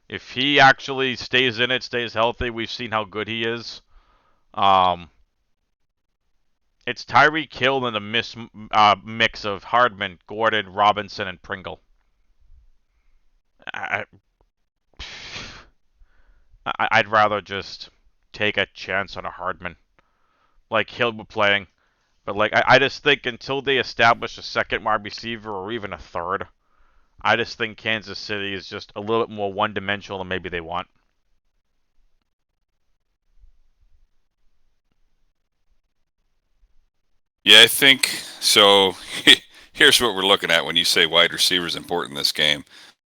if he actually stays in it, stays healthy, we've seen how good he is. It's Tyreek Hill in the mix of Hardman, Gordon, Robinson, and Pringle. I'd rather just take a chance on a Hardman, like Hill be playing. But like I just think until they establish a second wide receiver or even a third, I just think Kansas City is just a little bit more one-dimensional than maybe they want. Yeah, I think so. Here's what we're looking at when you say wide receiver is important in this game.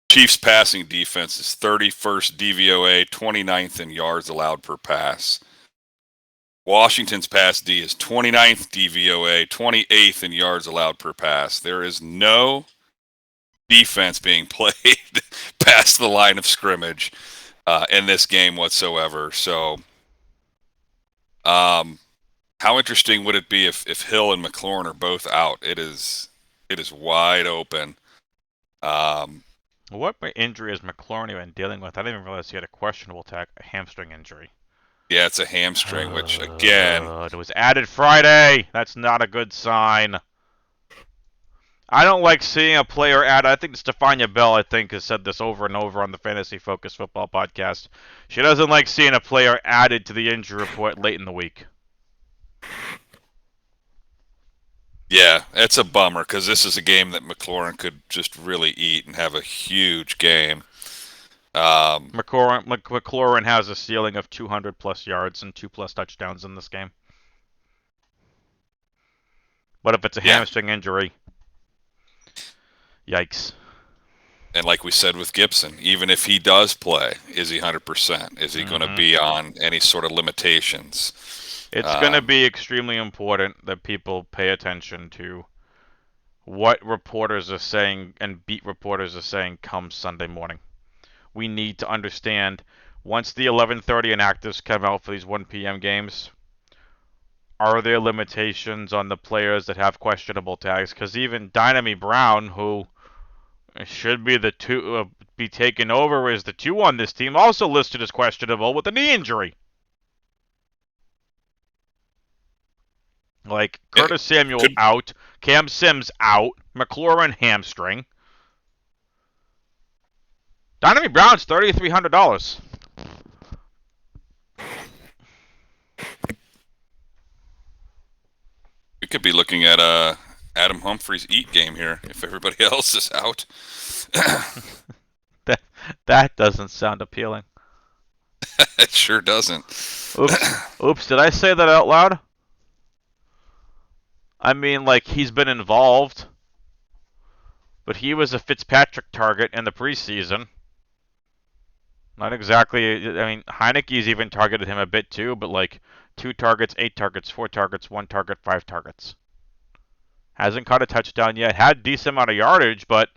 Chiefs passing defense is 31st DVOA, 29th in yards allowed per pass. Washington's pass D is 29th DVOA, 28th in yards allowed per pass. There is no defense being played past the line of scrimmage in this game whatsoever. So, how interesting would it be if Hill and McLaurin are both out? It is wide open. What injury has McLaurin been dealing with? I didn't even realize he had a questionable hamstring injury. Yeah, it's a hamstring, which, again... It was added Friday. That's not a good sign. I don't like seeing a player added. I think Stefania Bell, has said this over and over on the Fantasy Focus Football podcast. She doesn't like seeing a player added to the injury report late in the week. Yeah, it's a bummer because this is a game that McLaurin could just really eat and have a huge game. McLaurin has a ceiling of 200-plus yards and 2+ touchdowns in this game. But if it's a hamstring injury, yikes. And like we said with Gibson, even if he does play, is he 100%? Is he going to be on any sort of limitations? It's going to be extremely important that people pay attention to what reporters are saying and beat reporters are saying come Sunday morning. We need to understand, once the 11:30 inactives come out for these 1 p.m. games, are there limitations on the players that have questionable tags? Because even Dynamy Brown, who should be be taken over as the 2 on this team, also listed as questionable with a knee injury. Like, Curtis Samuel out, Cam Sims out, McLaurin hamstring. Dynamy Brown's $3,300. We could be looking at Adam Humphries' eat game here if everybody else is out. That doesn't sound appealing. It sure doesn't. Oops, did I say that out loud? I mean, like, he's been involved. But he was a Fitzpatrick target in the preseason. Not exactly. I mean, Heineke's even targeted him a bit too, but like 2 targets, 8 targets, 4 targets, 1 target, 5 targets. Hasn't caught a touchdown yet. Had decent amount of yardage, but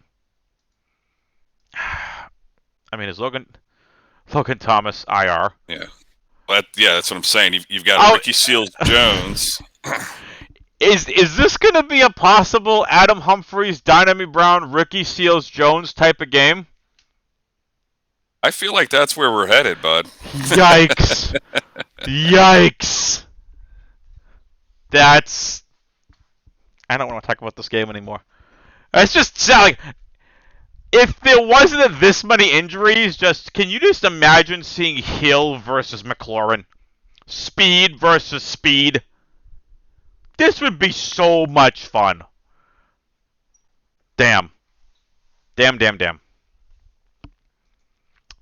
I mean, is Logan Thomas IR? Yeah, but yeah, that's what I'm saying. You've got Ricky Seals-Jones. Is this going to be a possible Adam Humphries, Dynamy Brown, Ricky Seals-Jones type of game? I feel like that's where we're headed, bud. Yikes. Yikes. I don't want to talk about this game anymore. It's just like, if there wasn't this many injuries, can you just imagine seeing Hill versus McLaurin? Speed versus speed. This would be so much fun. Damn.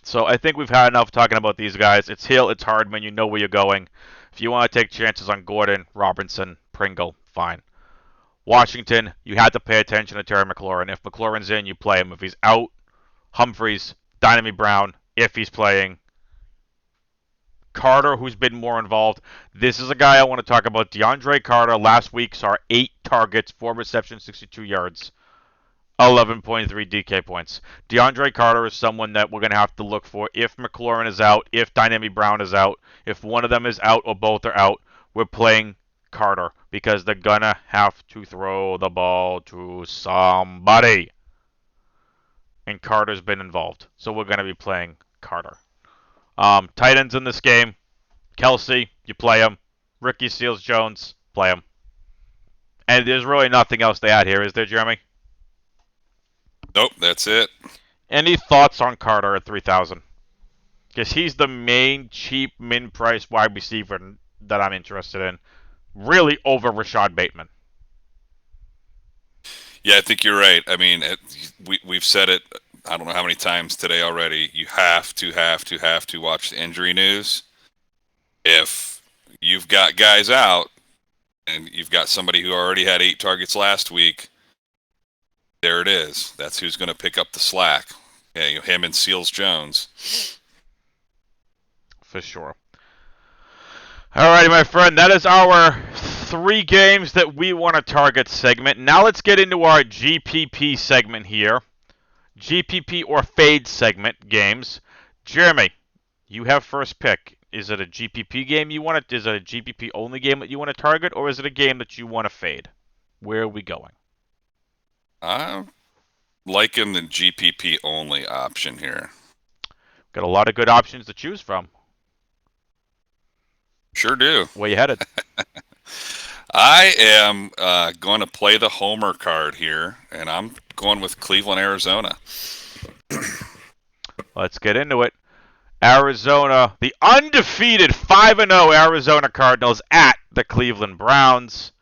So I think we've had enough talking about these guys. It's Hill, it's Hardman, you know where you're going. If you want to take chances on Gordon, Robinson, Pringle, fine. Washington, you had to pay attention to Terry McLaurin. If McLaurin's in, you play him. If he's out, Humphries, Dynamy Brown, if he's playing. Carter, who's been more involved. This is a guy I want to talk about. DeAndre Carter last week saw 8 targets, 4 receptions, 62 yards, 11.3 DK points. DeAndre Carter is someone that we're going to have to look for if McLaurin is out, if Dynamic Brown is out. If one of them is out or both are out, we're playing Carter because they're going to have to throw the ball to somebody. And Carter's been involved. So we're going to be playing Carter. Tight ends in this game. Kelsey, you play him. Ricky Seals-Jones, play him. And there's really nothing else to add here, is there, Jeremy? Nope, that's it. Any thoughts on Carter at 3,000? Because he's the main cheap min-price wide receiver that I'm interested in. Really over Rashad Bateman. Yeah, I think you're right. I mean, we've said it, I don't know how many times today already. You have to watch the injury news. If you've got guys out and you've got somebody who already had 8 targets last week, there it is. That's who's going to pick up the slack. Yeah, him and Seals-Jones. For sure. All righty, my friend. That is our 3 games that we want to target segment. Now let's get into our GPP segment here. GPP or fade segment games. Jeremy, you have first pick. Is it a GPP game you want to? Is it a GPP only game that you want to target, or is it a game that you want to fade? Where are we going? I'm liking the GPP only option here. Got a lot of good options to choose from. Sure do. Where you headed? I am going to play the homer card here, and I'm going with Cleveland, Arizona. Let's get into it. Arizona, the undefeated 5-0 Arizona Cardinals at the Cleveland Browns.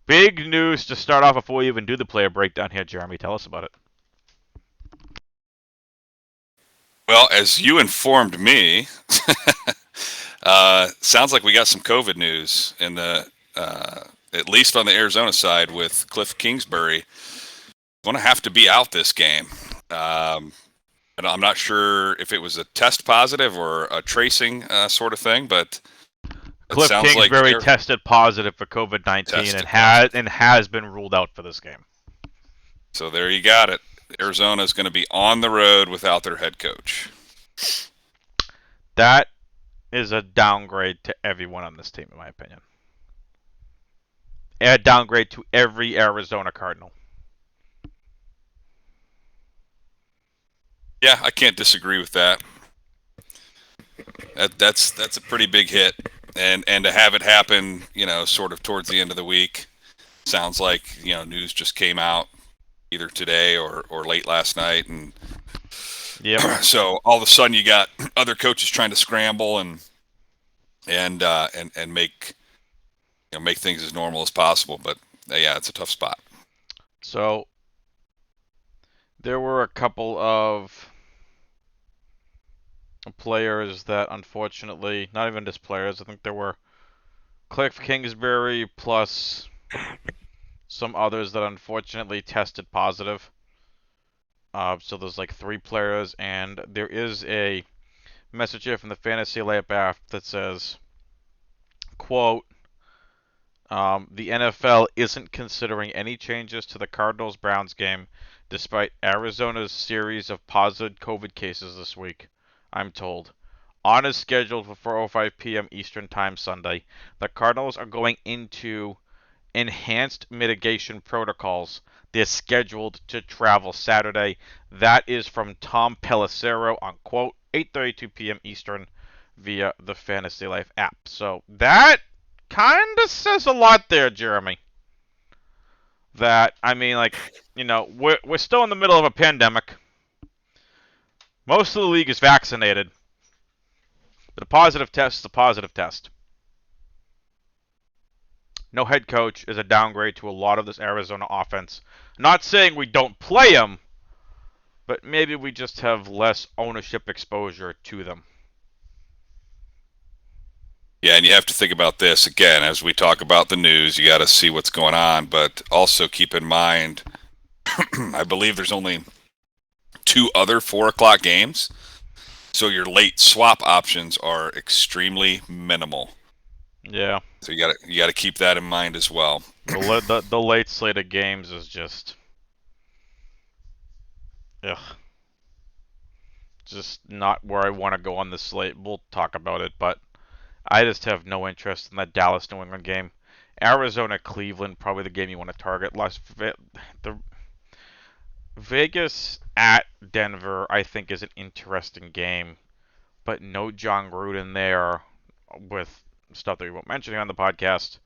Big news to start off before we even do the player breakdown here, Jeremy. Tell us about it. Well, as you informed me, sounds like we got some COVID news in the, at least on the Arizona side, with Cliff Kingsbury going to have to be out this game. And I'm not sure if it was a test positive or a tracing sort of thing, but Cliff Kingsbury tested positive for COVID-19 and has been ruled out for this game. So there you got it. Arizona is going to be on the road without their head coach. That is a downgrade to everyone on this team, in my opinion. A downgrade to every Arizona Cardinal. Yeah, I can't disagree with that. That's a pretty big hit, and to have it happen, sort of towards the end of the week, sounds like news just came out either today or late last night, and yeah. So all of a sudden you got other coaches trying to scramble and make make things as normal as possible, but yeah, it's a tough spot. So there were a couple of players that unfortunately, not even just players, I think there were Cliff Kingsbury plus some others that unfortunately tested positive. So there's like 3 players, and there is a message here from the Fantasy Layup app that says, quote, the NFL isn't considering any changes to the Cardinals-Browns game despite Arizona's series of positive COVID cases this week, I'm told. On is scheduled for 4:05 p.m. Eastern Time Sunday. The Cardinals are going into enhanced mitigation protocols. They're scheduled to travel Saturday. That is from Tom Pelissero on, quote, 8:32 p.m. Eastern via the Fantasy Life app. So that kind of says a lot there, Jeremy. That, I mean, like, we're still in the middle of a pandemic. Most of the league is vaccinated. But a positive test is a positive test. No head coach is a downgrade to a lot of this Arizona offense. Not saying we don't play them, but maybe we just have less ownership exposure to them. Yeah, and you have to think about this again as we talk about the news. You got to see what's going on, but also keep in mind, I believe there's only 2 other 4 o'clock games So your late swap options are extremely minimal. Yeah. So you got to keep that in mind as well. The late slate of games is just, ugh, just not where I want to go on the slate. We'll talk about it, but I just have no interest in that Dallas New England game. Arizona Cleveland, probably the game you want to target. The Vegas at Denver, I think, is an interesting game, but no John Gruden there with stuff that we won't mention on the podcast.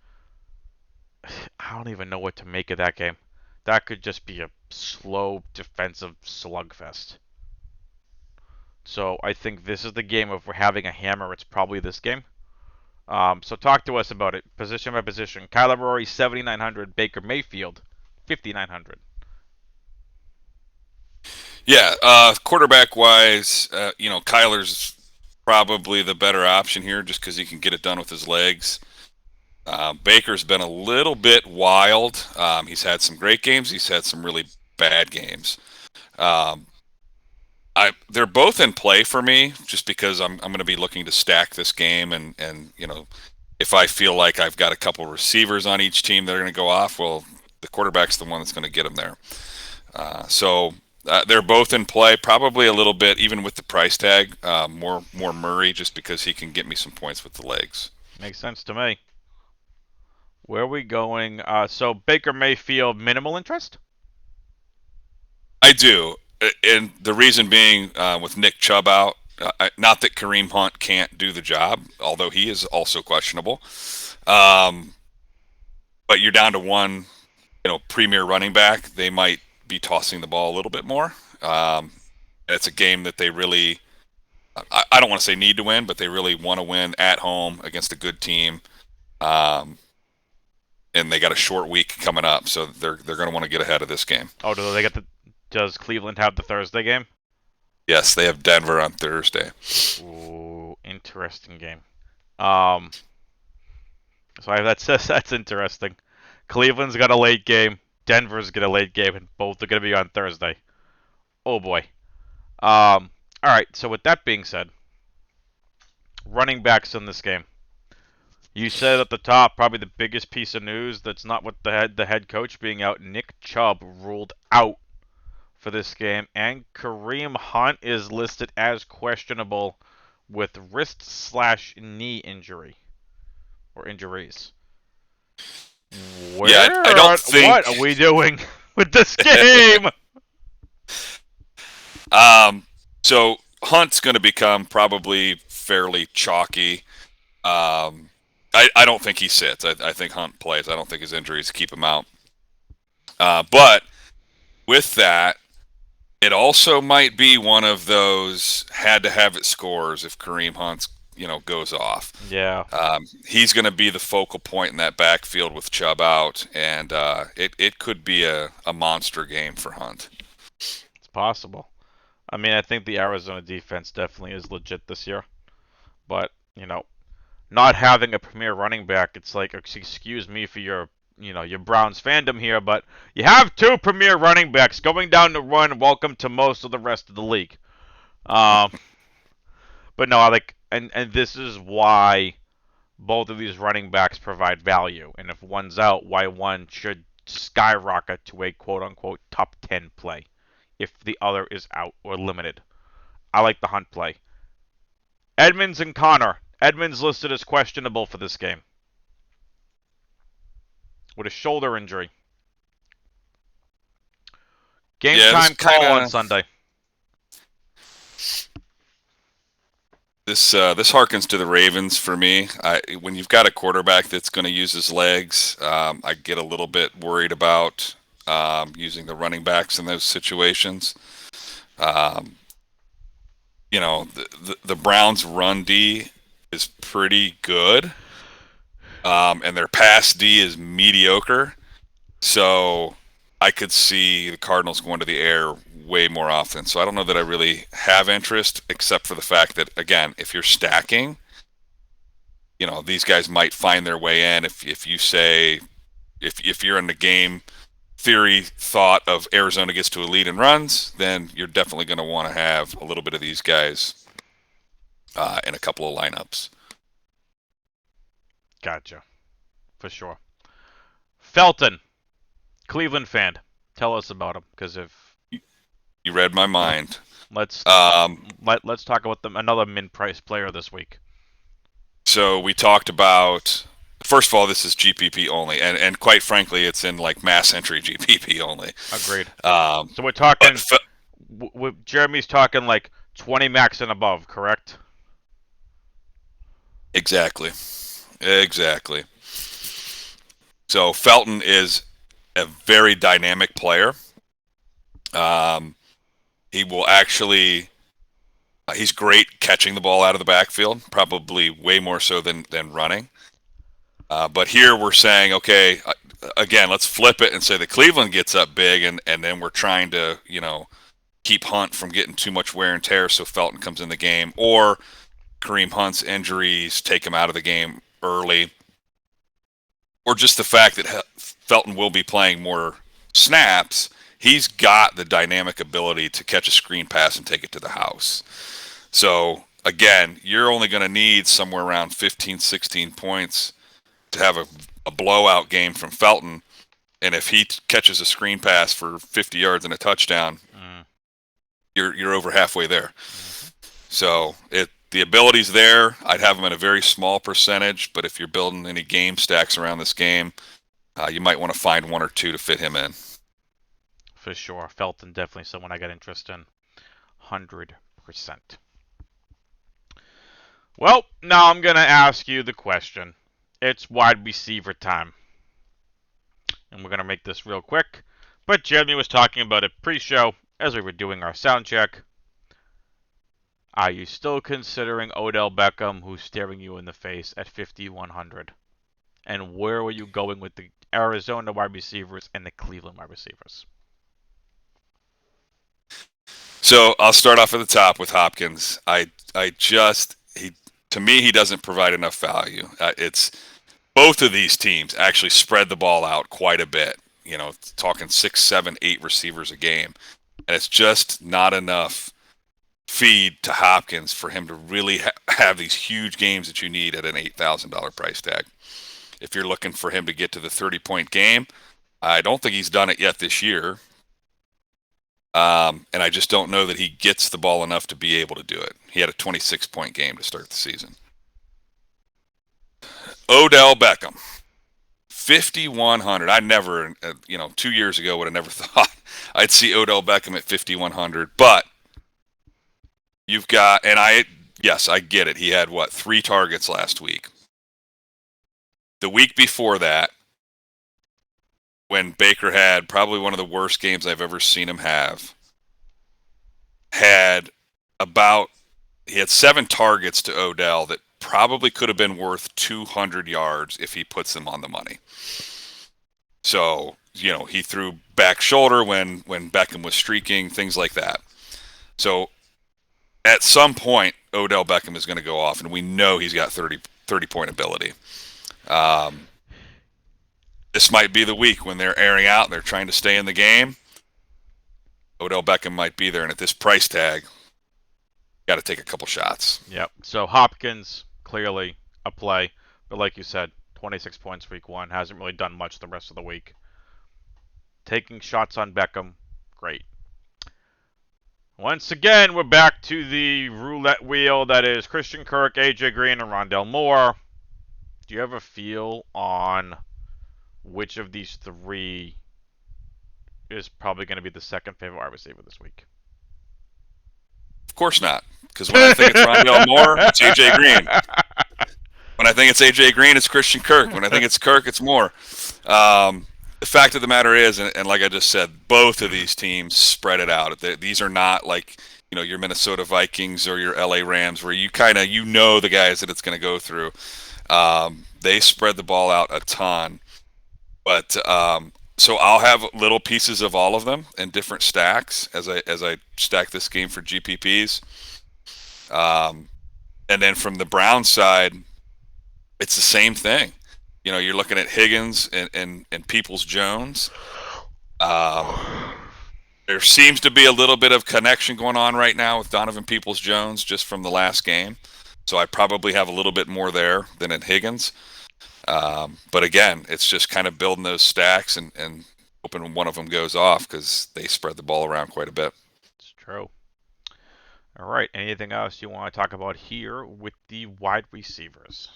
I don't even know what to make of that game. That could just be a slow defensive slugfest. So I think this is the game. If we're having a hammer, it's probably this game. So talk to us about it, position by position. Kyler Murray, 7,900. Baker Mayfield, 5,900. Yeah, quarterback-wise, Kyler's probably the better option here just because he can get it done with his legs. Baker's been a little bit wild. He's had some great games. He's had some really bad games. They're both in play for me just because I'm going to be looking to stack this game and if I feel like I've got a couple receivers on each team that are going to go off, well, the quarterback's the one that's going to get them there. So they're both in play, probably a little bit, even with the price tag, more Murray just because he can get me some points with the legs. Makes sense to me. Where are we going? So Baker Mayfield, minimal interest? I do. And the reason being with Nick Chubb out, not that Kareem Hunt can't do the job, although he is also questionable. But you're down to one, premier running back. They might be tossing the ball a little bit more. It's a game that they really, I don't want to say need to win, but they really want to win at home against a good team. And they got a short week coming up, so they're going to want to get ahead of this game. Oh, does Cleveland have the Thursday game? Yes, they have Denver on Thursday. Ooh, interesting game. So that's interesting. Cleveland's got a late game. Denver's got a late game, and both are going to be on Thursday. Oh boy. All right. So with that being said, running backs in this game. You said at the top, probably the biggest piece of news that's not with the head coach being out. Nick Chubb ruled out for this game, and Kareem Hunt is listed as questionable with wrist/knee injury or injuries. I don't think. What are we doing with this game? So Hunt's going to become probably fairly chalky. I don't think he sits. I think Hunt plays. I don't think his injuries keep him out. But with that, it also might be one of those had-to-have-it scores if Kareem Hunt, goes off. Yeah. He's going to be the focal point in that backfield with Chubb out, and it could be a monster game for Hunt. It's possible. I mean, I think the Arizona defense definitely is legit this year. But, not having a premier running back, it's like, excuse me for your Browns fandom here, but you have two premier running backs going down to run. Welcome to most of the rest of the league. But no, and this is why both of these running backs provide value. And if one's out, why one should skyrocket to a quote-unquote top 10 play if the other is out or limited. I like the Hunt play. Edmonds and Connor. Edmonds listed as questionable for this game with a shoulder injury. Game time call on Sunday. This harkens to the Ravens for me. When you've got a quarterback that's going to use his legs, I get a little bit worried about using the running backs in those situations. The Browns' run D is pretty good, and their pass D is mediocre. So I could see the Cardinals going to the air way more often. So I don't know that I really have interest, except for the fact that, again, if you're stacking, these guys might find their way in. If you say, if you're in the game theory thought of Arizona gets to a lead and runs, then you're definitely going to want to have a little bit of these guys in a couple of lineups. Gotcha. For sure. Felton, Cleveland fan. Tell us about him, because if You read my mind. let's Um, let's talk about another min-price player this week. So we talked about, first of all, this is GPP only, and quite frankly, it's in like mass entry GPP only. Agreed. So we're talking, Jeremy's talking like 20 max and above, correct? Exactly. So Felton is a very dynamic player. He will actually, he's great catching the ball out of the backfield, probably way more so than running. But here we're saying, okay, again, let's flip it and say that Cleveland gets up big, and then we're trying to, keep Hunt from getting too much wear and tear, so Felton comes in the game, or Kareem Hunt's injuries take him out of the game early, or just the fact that Felton will be playing more snaps. He's got the dynamic ability to catch a screen pass and take it to the house. So, again, you're only going to need somewhere around 15, 16 points to have a blowout game from Felton. And if he catches a screen pass for 50 yards and a touchdown, you're over halfway there. So the ability's there. I'd have him at a very small percentage, but if you're building any game stacks around this game, you might want to find one or two to fit him in. For sure. Felton, definitely someone I got interest in. 100%. Well, now I'm going to ask you the question. It's wide receiver time. And we're going to make this real quick. But Jeremy was talking about it pre-show as we were doing our sound check. Are you still considering Odell Beckham, who's staring you in the face at 5,100? And where were you going with the Arizona wide receivers and the Cleveland wide receivers? So I'll start off at the top with Hopkins. To me, he doesn't provide enough value. It's both of these teams actually spread the ball out quite a bit. Talking 6, 7, 8 receivers a game, and it's just not enough feed to Hopkins for him to really have these huge games that you need at an $8,000 price tag. If you're looking for him to get to the 30-point game, I don't think he's done it yet this year. And I just don't know that he gets the ball enough to be able to do it. He had a 26-point game to start the season. Odell Beckham, 5,100. I never, 2 years ago would have never thought I'd see Odell Beckham at 5,100. But you've got, yes, I get it. He had 3 targets last week. The week before that, when Baker had probably one of the worst games I've ever seen him have, he had 7 targets to Odell that probably could have been worth 200 yards if he puts them on the money. So, he threw back shoulder when Beckham was streaking, things like that. So, at some point, Odell Beckham is going to go off, and we know he's got 30-point ability. This might be the week when they're airing out and they're trying to stay in the game. Odell Beckham might be there, and at this price tag, got to take a couple shots. Yep. So Hopkins, clearly a play. But like you said, 26 points week 1. Hasn't really done much the rest of the week. Taking shots on Beckham, great. Once again, we're back to the roulette wheel that is Christian Kirk, AJ Green, and Rondale Moore. Do you have a feel on which of these 3 is probably going to be the second favorite wide receiver this week? Of course not, because when I think it's Rondale Moore, it's AJ Green. When I think it's AJ Green, it's Christian Kirk. When I think it's Kirk, it's Moore. The fact of the matter is, and like I just said, both of these teams spread it out. These are not like your Minnesota Vikings or your LA Rams, where you the guys that it's going to go through. They spread the ball out a ton. But so I'll have little pieces of all of them in different stacks as I stack this game for GPPs. And then from the Brown side, it's the same thing. You're looking at Higgins and Peoples-Jones. There seems to be a little bit of connection going on right now with Donovan Peoples-Jones just from the last game. So I probably have a little bit more there than in Higgins. But again, it's just kind of building those stacks and hoping one of them goes off because they spread the ball around quite a bit. It's true. All right. Anything else you want to talk about here with the wide receivers?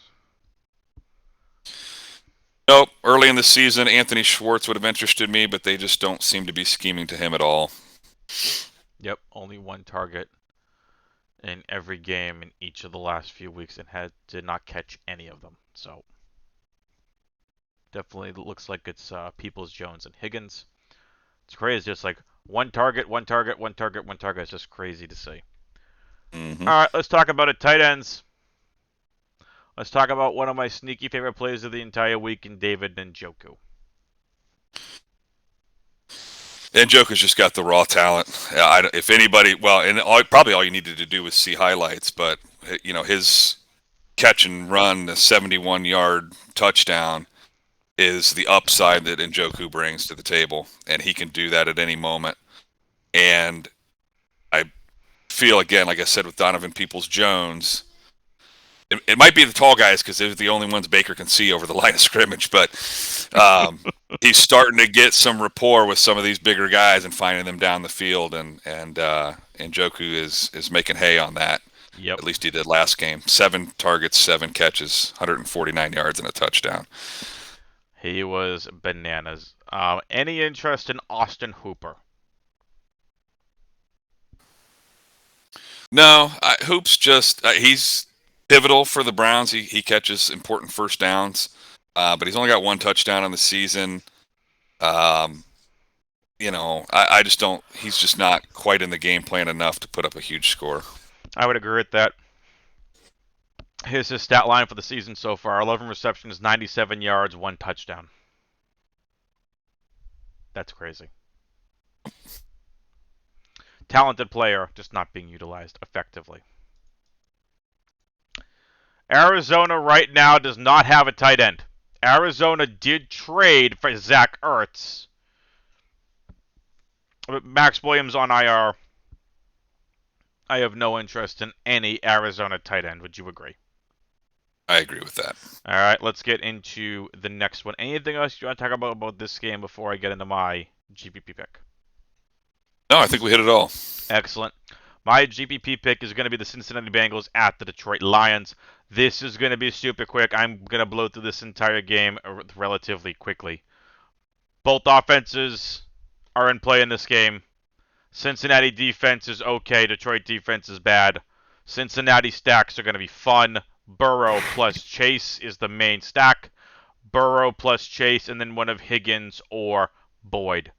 Nope. Early in the season, Anthony Schwartz would have interested me, but they just don't seem to be scheming to him at all. Yep. Only one target in every game in each of the last few weeks and did not catch any of them. So definitely looks like it's Peoples, Jones, and Higgins. It's crazy. Just like one target, one target, one target, one target. It's just crazy to see. Mm-hmm. All right, let's talk about it. Tight ends. Let's talk about one of my sneaky favorite plays of the entire week in David Njoku. Njoku's just got the raw talent. If anybody, well, and probably all you needed to do was see highlights, but his catch and run, the 71-yard touchdown, is the upside that Njoku brings to the table, and he can do that at any moment. And I feel, again, like I said with Donovan Peoples-Jones, it might be the tall guys because they're the only ones Baker can see over the line of scrimmage, but he's starting to get some rapport with some of these bigger guys and finding them down the field, and Njoku is making hay on that. Yep. At least he did last game. 7 targets, 7 catches, 149 yards, and a touchdown. He was bananas. Any interest in Austin Hooper? No, Hoop's just he's pivotal for the Browns. He catches important first downs, but he's only got 1 touchdown on the season. I just don't. He's just not quite in the game plan enough to put up a huge score. I would agree with that. Here's his stat line for the season so far: 11 receptions, 97 yards, 1 touchdown. That's crazy. Talented player, just not being utilized effectively. Arizona right now does not have a tight end. Arizona did trade for Zach Ertz. Max Williams on IR. I have no interest in any Arizona tight end. Would you agree? I agree with that. All right, let's get into the next one. Anything else you want to talk about this game before I get into my GPP pick? No, I think we hit it all. Excellent. My GPP pick is going to be the Cincinnati Bengals at the Detroit Lions. This is going to be super quick. I'm going to blow through this entire game relatively quickly. Both offenses are in play in this game. Cincinnati defense is okay. Detroit defense is bad. Cincinnati stacks are going to be fun. Burrow plus Chase is the main stack. Burrow plus Chase, and then one of Higgins or Boyd.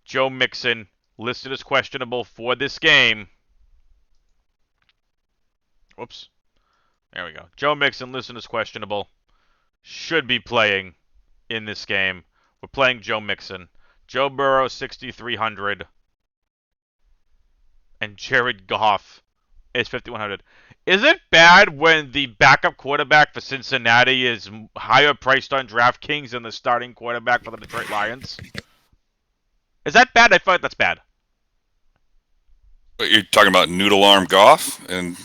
Joe Mixon, listed as questionable for this game. Whoops. There we go. Joe Mixon, listed as questionable. Should be playing in this game. We're playing Joe Mixon. Joe Burrow, 6,300. And Jared Goff is 5,100. Is it bad when the backup quarterback for Cincinnati is higher priced on DraftKings than the starting quarterback for the Detroit Lions? Is that bad? I feel like that's bad. But you're talking about Noodle Arm Goff and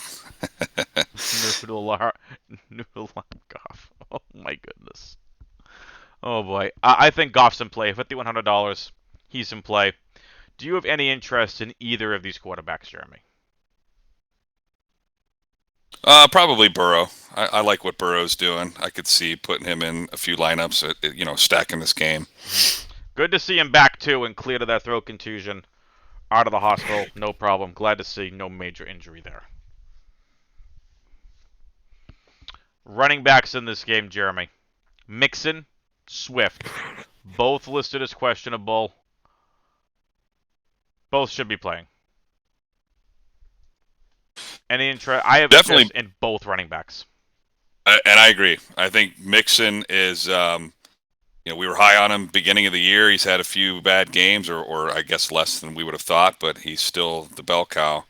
Noodle Arm Goff. Oh my goodness. Oh boy. I think Goff's in play. $5,100. He's in play. Do you have any interest in either of these quarterbacks, Jeremy? probably Burrow. I like what Burrow's doing. I could see putting him in a few lineups, stacking this game. Good to see him back, too, and clear to that throat contusion. Out of the hospital, no problem. Glad to see no major injury there. Running backs in this game, Jeremy. Mixon, Swift. Both listed as questionable. Both should be playing. Any interest? I have interest in both running backs. And I agree. I think Mixon is, we were high on him beginning of the year. He's had a few bad games, or I guess less than we would have thought, but he's still the bell cow.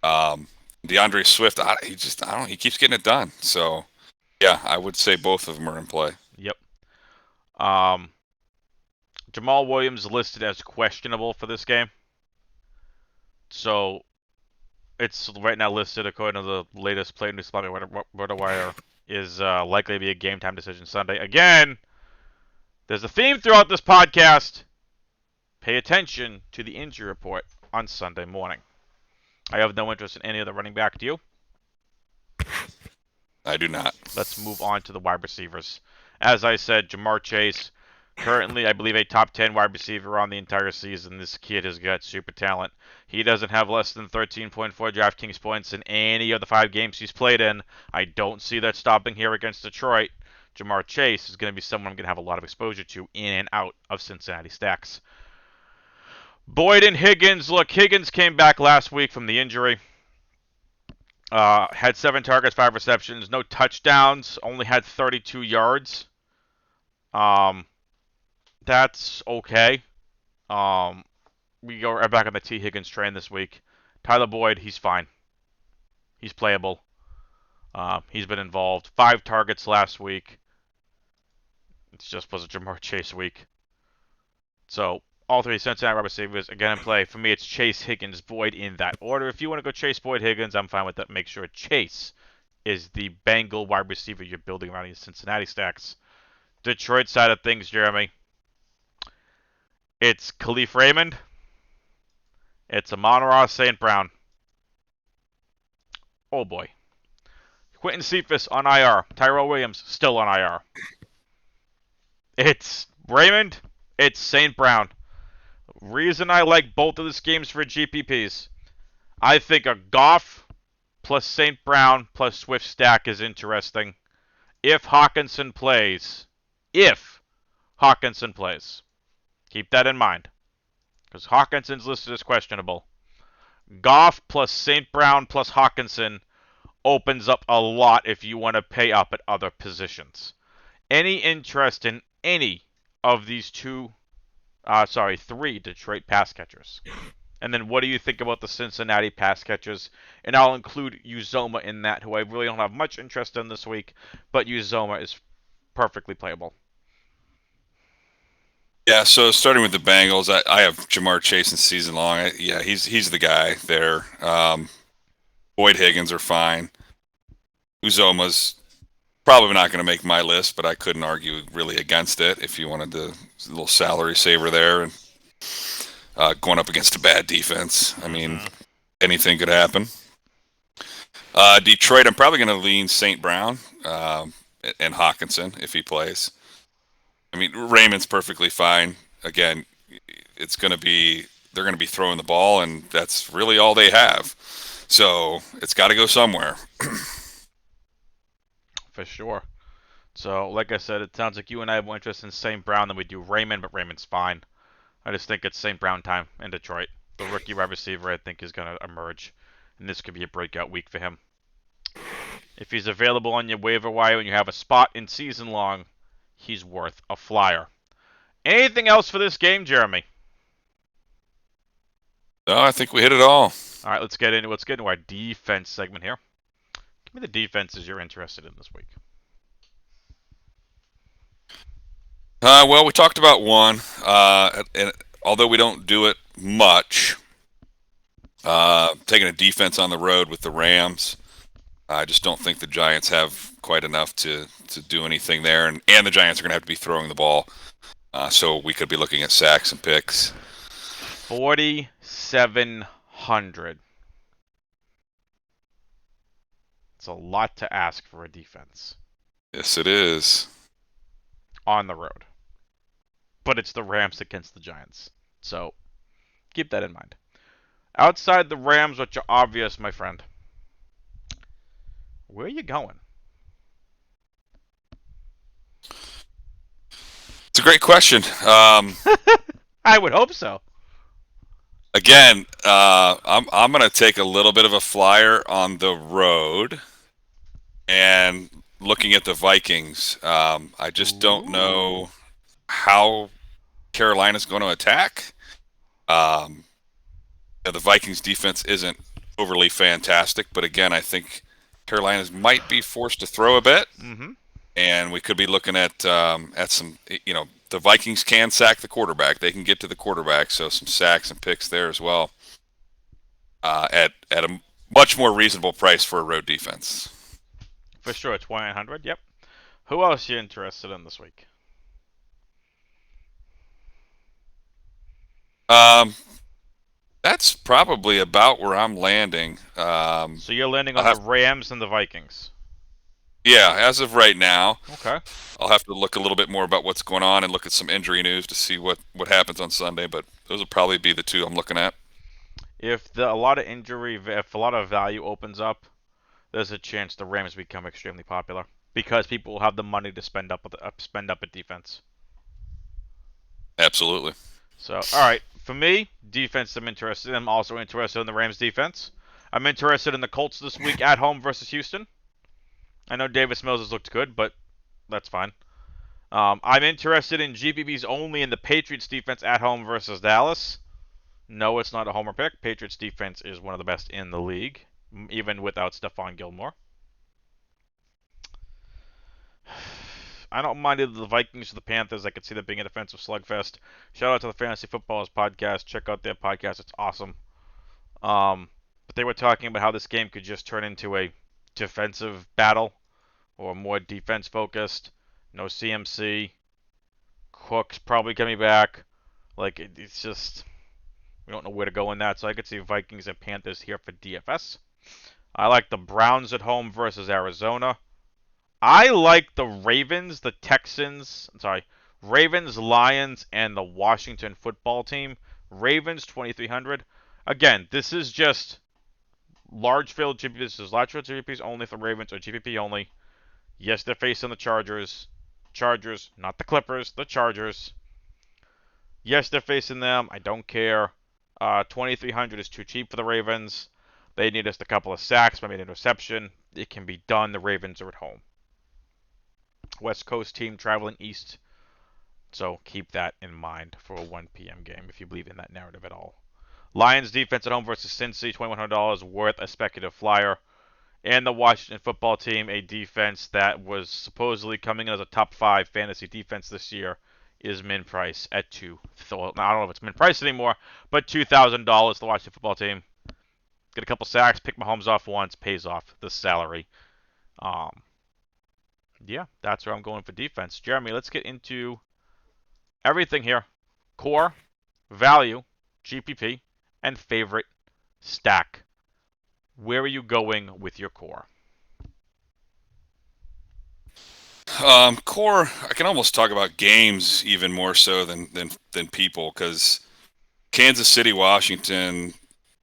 DeAndre Swift, he keeps getting it done. So, yeah, I would say both of them are in play. Yep. Jamal Williams listed as questionable for this game. So, It's right now listed according to the latest play news spot RotoWire is likely to be a game time decision Sunday. Again, there's a theme throughout this podcast. Pay attention to the injury report on Sunday morning. I have no interest in any of the running back. Do you? I do not. Let's move on to the wide receivers. As I said, Jamar Chase, currently, I believe, a top 10 wide receiver on the entire season. This kid has got super talent. He doesn't have less than 13.4 DraftKings points in any of the 5 games he's played in. I don't see that stopping here against Detroit. Jamar Chase is going to be someone I'm going to have a lot of exposure to in and out of Cincinnati stacks. Boyd and Higgins. Look, Higgins came back last week from the injury. Had 7 targets, 5 receptions, no touchdowns, only had 32 yards. That's okay. We go right back on the T. Higgins train this week. Tyler Boyd, he's fine. He's playable. He's been involved. 5 targets last week. It just was a Jamar Chase week. So, all 3 Cincinnati wide receivers, again in play. For me, it's Chase, Higgins, Boyd in that order. If you want to go Chase, Boyd, Higgins, I'm fine with that. Make sure Chase is the Bengal wide receiver you're building around your Cincinnati stacks. Detroit side of things, Jeremy. It's Khalif Raymond. It's Amon-Ra St. Brown. Oh boy. Quentin Cephas on IR. Tyrell Williams still on IR. It's Raymond. It's St. Brown. Reason I like both of these games for GPPs. I think a Goff plus St. Brown plus Swift stack is interesting. If Hawkinson plays. Keep that in mind. Because Hawkinson's listed as questionable. Goff plus St. Brown plus Hawkinson opens up a lot if you want to pay up at other positions. Any interest in any of these 3 Detroit pass catchers? And then what do you think about the Cincinnati pass catchers? And I'll include Uzoma in that, who I really don't have much interest in this week, but Uzoma is perfectly playable. Yeah, so starting with the Bengals, I have Jamar Chase in season long. He's the guy there. Boyd, Higgins are fine. Uzoma's probably not going to make my list, but I couldn't argue really against it if you wanted a little salary saver there and going up against a bad defense. I mean, anything could happen. Detroit, I'm probably going to lean St. Brown and Hawkinson if he plays. I mean, Raymond's perfectly fine. Again, they're going to be throwing the ball, and that's really all they have. So it's got to go somewhere. For sure. So, like I said, it sounds like you and I have more interest in St. Brown than we do Raymond, but Raymond's fine. I just think it's St. Brown time in Detroit. The rookie wide receiver, I think, is going to emerge, and this could be a breakout week for him. If he's available on your waiver wire and you have a spot in season long, he's worth a flyer. Anything else for this game, Jeremy? No, I think we hit it all. All right, let's get into our defense segment here. Give me the defenses you're interested in this week. Well, we talked about one, and although we don't do it much, taking a defense on the road with the Rams. I just don't think the Giants have quite enough to do anything there, and the Giants are going to have to be throwing the ball. So we could be looking at sacks and picks. 4,700. It's a lot to ask for a defense. Yes, it is. On the road. But it's the Rams against the Giants. So keep that in mind. Outside the Rams, which are obvious, my friend. Where are you going? It's a great question. I would hope so. Again, I'm going to take a little bit of a flyer on the road, and looking at the Vikings, I just don't know how Carolina's going to attack. The Vikings defense isn't overly fantastic, but again, I think Carolina might be forced to throw a bit, and we could be looking at some. The Vikings can sack the quarterback; they can get to the quarterback, so some sacks and picks there as well. At a much more reasonable price for a road defense. For sure, 2,900. Yep. Who else are you interested in this week? That's probably about where I'm landing. So you're landing on the Rams and the Vikings. Yeah, as of right now. Okay. I'll have to look a little bit more about what's going on and look at some injury news to see what happens on Sunday, but those will probably be the two I'm looking at. If a lot of value opens up, there's a chance the Rams become extremely popular because people will have the money to spend up at defense. Absolutely. So, all right, for me, defense I'm interested in. I'm also interested in the Rams defense. I'm interested in the Colts this week at home versus Houston. I know Davis Mills has looked good, but that's fine. I'm interested in GPPs only in the Patriots defense at home versus Dallas. No, it's not a homer pick. Patriots defense is one of the best in the league, even without Stephon Gilmore. I don't mind either the Vikings or the Panthers. I could see that being a defensive slugfest. Shout out to the Fantasy Footballers podcast. Check out their podcast. It's awesome. But they were talking about how this game could just turn into a defensive battle or more defense focused. No CMC. Cook's probably coming back. It's just, we don't know where to go in that. So I could see Vikings and Panthers here for DFS. I like the Browns at home versus Arizona. I like the Ravens, Ravens, Lions, and the Washington football team. Ravens 2,300. Again, this is just large field GPPs. This is large field GPPs only for Ravens or GPP only. Yes, they're facing the Chargers. Chargers, not the Clippers, the Chargers. Yes, they're facing them. I don't care. 2,300 is too cheap for the Ravens. They need just a couple of sacks, maybe an interception. It can be done. The Ravens are at home. West Coast team traveling east. So keep that in mind for a 1 p.m. game if you believe in that narrative at all. Lions defense at home versus Cincy, $2,100 worth a speculative flyer. And the Washington football team, a defense that was supposedly coming in as a top 5 fantasy defense this year, is min price at I don't know if it's min price anymore, but $2,000. The Washington football team get a couple sacks, pick Mahomes off once, pays off the salary. Yeah, that's where I'm going for defense. Jeremy, let's get into everything here. Core, value, GPP, and favorite stack. Where are you going with your core? Core, I can almost talk about games even more so than people, because Kansas City, Washington,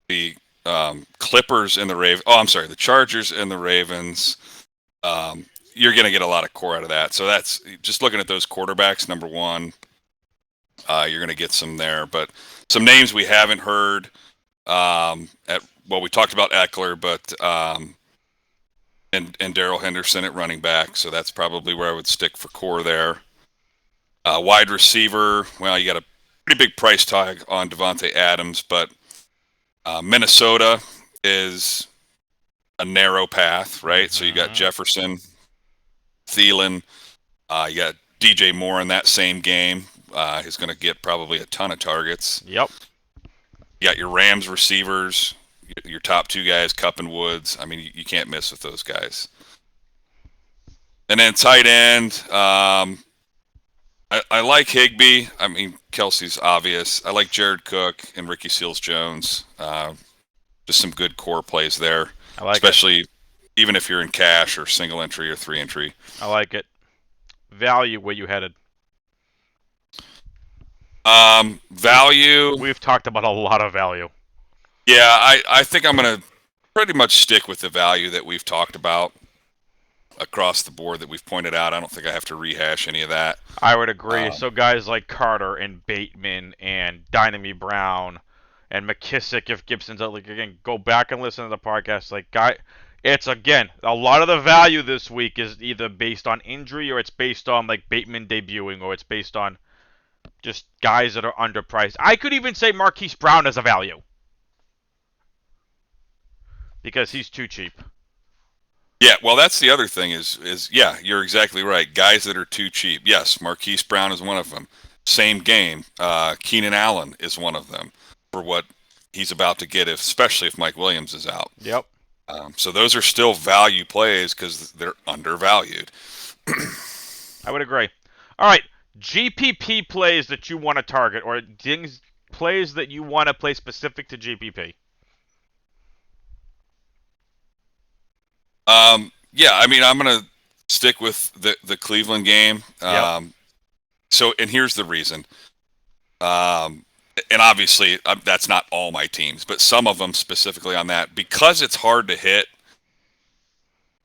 the Clippers and the Ravens. Oh, I'm sorry, the Chargers and the Ravens. You're going to get a lot of core out of that. So that's just looking at those quarterbacks. Number one, you're going to get some there, but some names we haven't heard. We talked about Eckler, but and Darrell Henderson at running back. So that's probably where I would stick for core there. Wide receiver, well, you got a pretty big price tag on Devontae Adams, but Minnesota is a narrow path, right? So you got Jefferson, Thielen, you got DJ Moore in that same game. He's going to get probably a ton of targets. Yep. You got your Rams receivers, your top two guys, Kupp and Woods. I mean, you can't miss with those guys. And then tight end, I like Higby. I mean, Kelsey's obvious. I like Jared Cook and Ricky Seals-Jones. Just some good core plays there. I like especially even if you're in cash or single entry or 3 entry. I like it. Value, where you headed? Value. We've talked about a lot of value. Yeah, I think I'm going to pretty much stick with the value that we've talked about across the board that we've pointed out. I don't think I have to rehash any of that. I would agree. So guys like Carter and Bateman and Dynamy Brown and McKissick, if Gibson's out, again, go back and listen to the podcast. It's again, a lot of the value this week is either based on injury or it's based on Bateman debuting or it's based on just guys that are underpriced. I could even say Marquis Brown as a value because he's too cheap. Yeah, well, that's the other thing is yeah, you're exactly right. Guys that are too cheap. Yes, Marquise Brown is one of them. Same game. Keenan Allen is one of them for what he's about to get, especially if Mike Williams is out. Yep. So those are still value plays because they're undervalued. I would agree. All right, GPP plays that you want to target, or plays that you want to play specific to GPP. Yeah, I mean, I'm going to stick with the Cleveland game. Yep. So, and here's the reason. And obviously, that's not all my teams, but some of them specifically on that, because it's hard to hit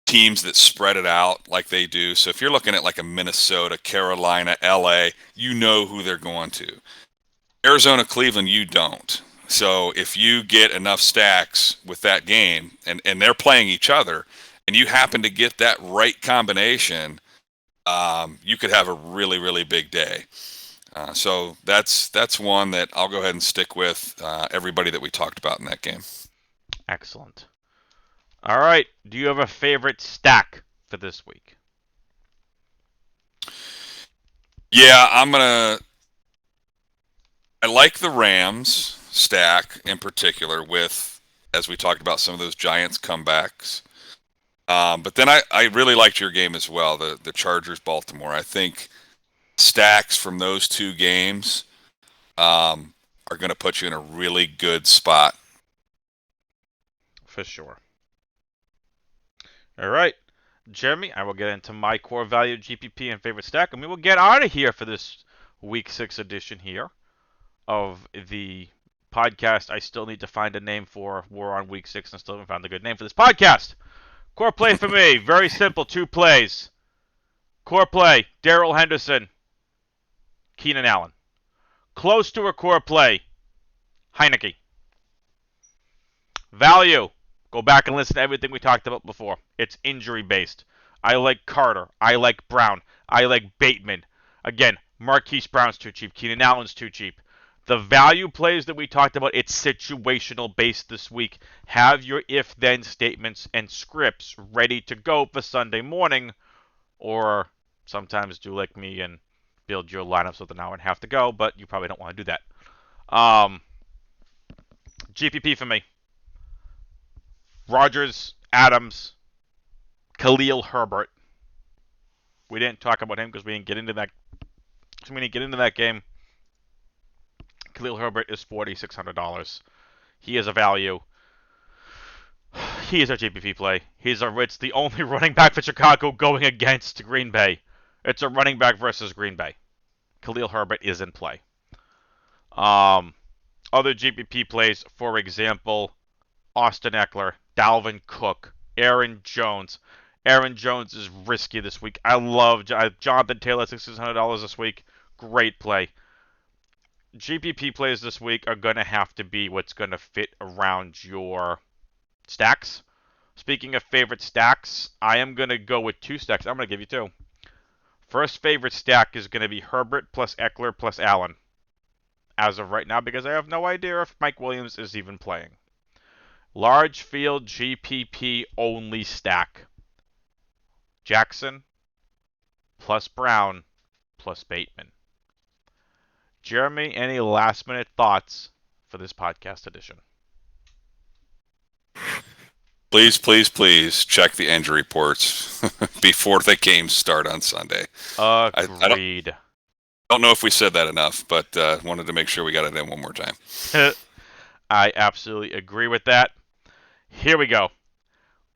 teams that spread it out like they do. So if you're looking at like a Minnesota, Carolina, LA, you know who they're going to. Arizona, Cleveland, you don't. So if you get enough stacks with that game and they're playing each other and you happen to get that right combination, you could have a really, really big day. So that's one that I'll go ahead and stick with everybody that we talked about in that game. Excellent. All right. Do you have a favorite stack for this week? Yeah, I like the Rams stack in particular with, as we talked about, some of those Giants comebacks. But then I really liked your game as well, the Chargers Baltimore. I think stacks from those two games are going to put you in a really good spot. For sure. All right. Jeremy, I will get into my core value GPP and favorite stack, and we will get out of here for this Week 6 edition here of the podcast. I still need to find a name for. We're on Week 6 and still haven't found a good name for this podcast. Core play for me, very simple, 2 plays. Core play, Darrell Henderson, Keenan Allen. Close to a core play, Heineke. Value, go back and listen to everything we talked about before. It's injury-based. I like Carter. I like Brown. I like Bateman. Again, Marquis Brown's too cheap. Keenan Allen's too cheap. The value plays that we talked about, it's situational based this week. Have your if-then statements and scripts ready to go for Sunday morning, or sometimes do like me and build your lineups with an hour and a half to go, but you probably don't want to do that. GPP for me. Rodgers, Adams, Khalil Herbert. We didn't talk about him because we didn't get into that game. Khalil Herbert is $4,600. He is a value. He is a GPP play. It's the only running back for Chicago going against Green Bay. It's a running back versus Green Bay. Khalil Herbert is in play. Other GPP plays, for example, Austin Eckler, Dalvin Cook, Aaron Jones. Aaron Jones is risky this week. I love Jonathan Taylor, $6,600 this week. Great play. GPP plays this week are going to have to be what's going to fit around your stacks. Speaking of favorite stacks, I am going to go with 2 stacks. I'm going to give you 2. First favorite stack is going to be Herbert plus Eckler plus Allen. As of right now, because I have no idea if Mike Williams is even playing. Large field GPP only stack. Jackson plus Brown plus Bateman. Jeremy, any last minute thoughts for this podcast edition? Please, please, please check the injury reports before the games start on Sunday. Agreed. I don't know if we said that enough, but wanted to make sure we got it in one more time. I absolutely agree with that. Here we go.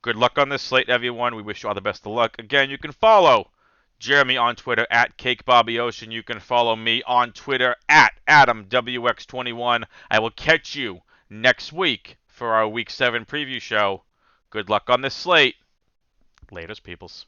Good luck on this slate, everyone. We wish you all the best of luck. Again, you can follow Jeremy on Twitter at CakeBobbyOcean. You can follow me on Twitter at AdamWX21. I will catch you next week for our Week 7 preview show. Good luck on this slate. Laters, peoples.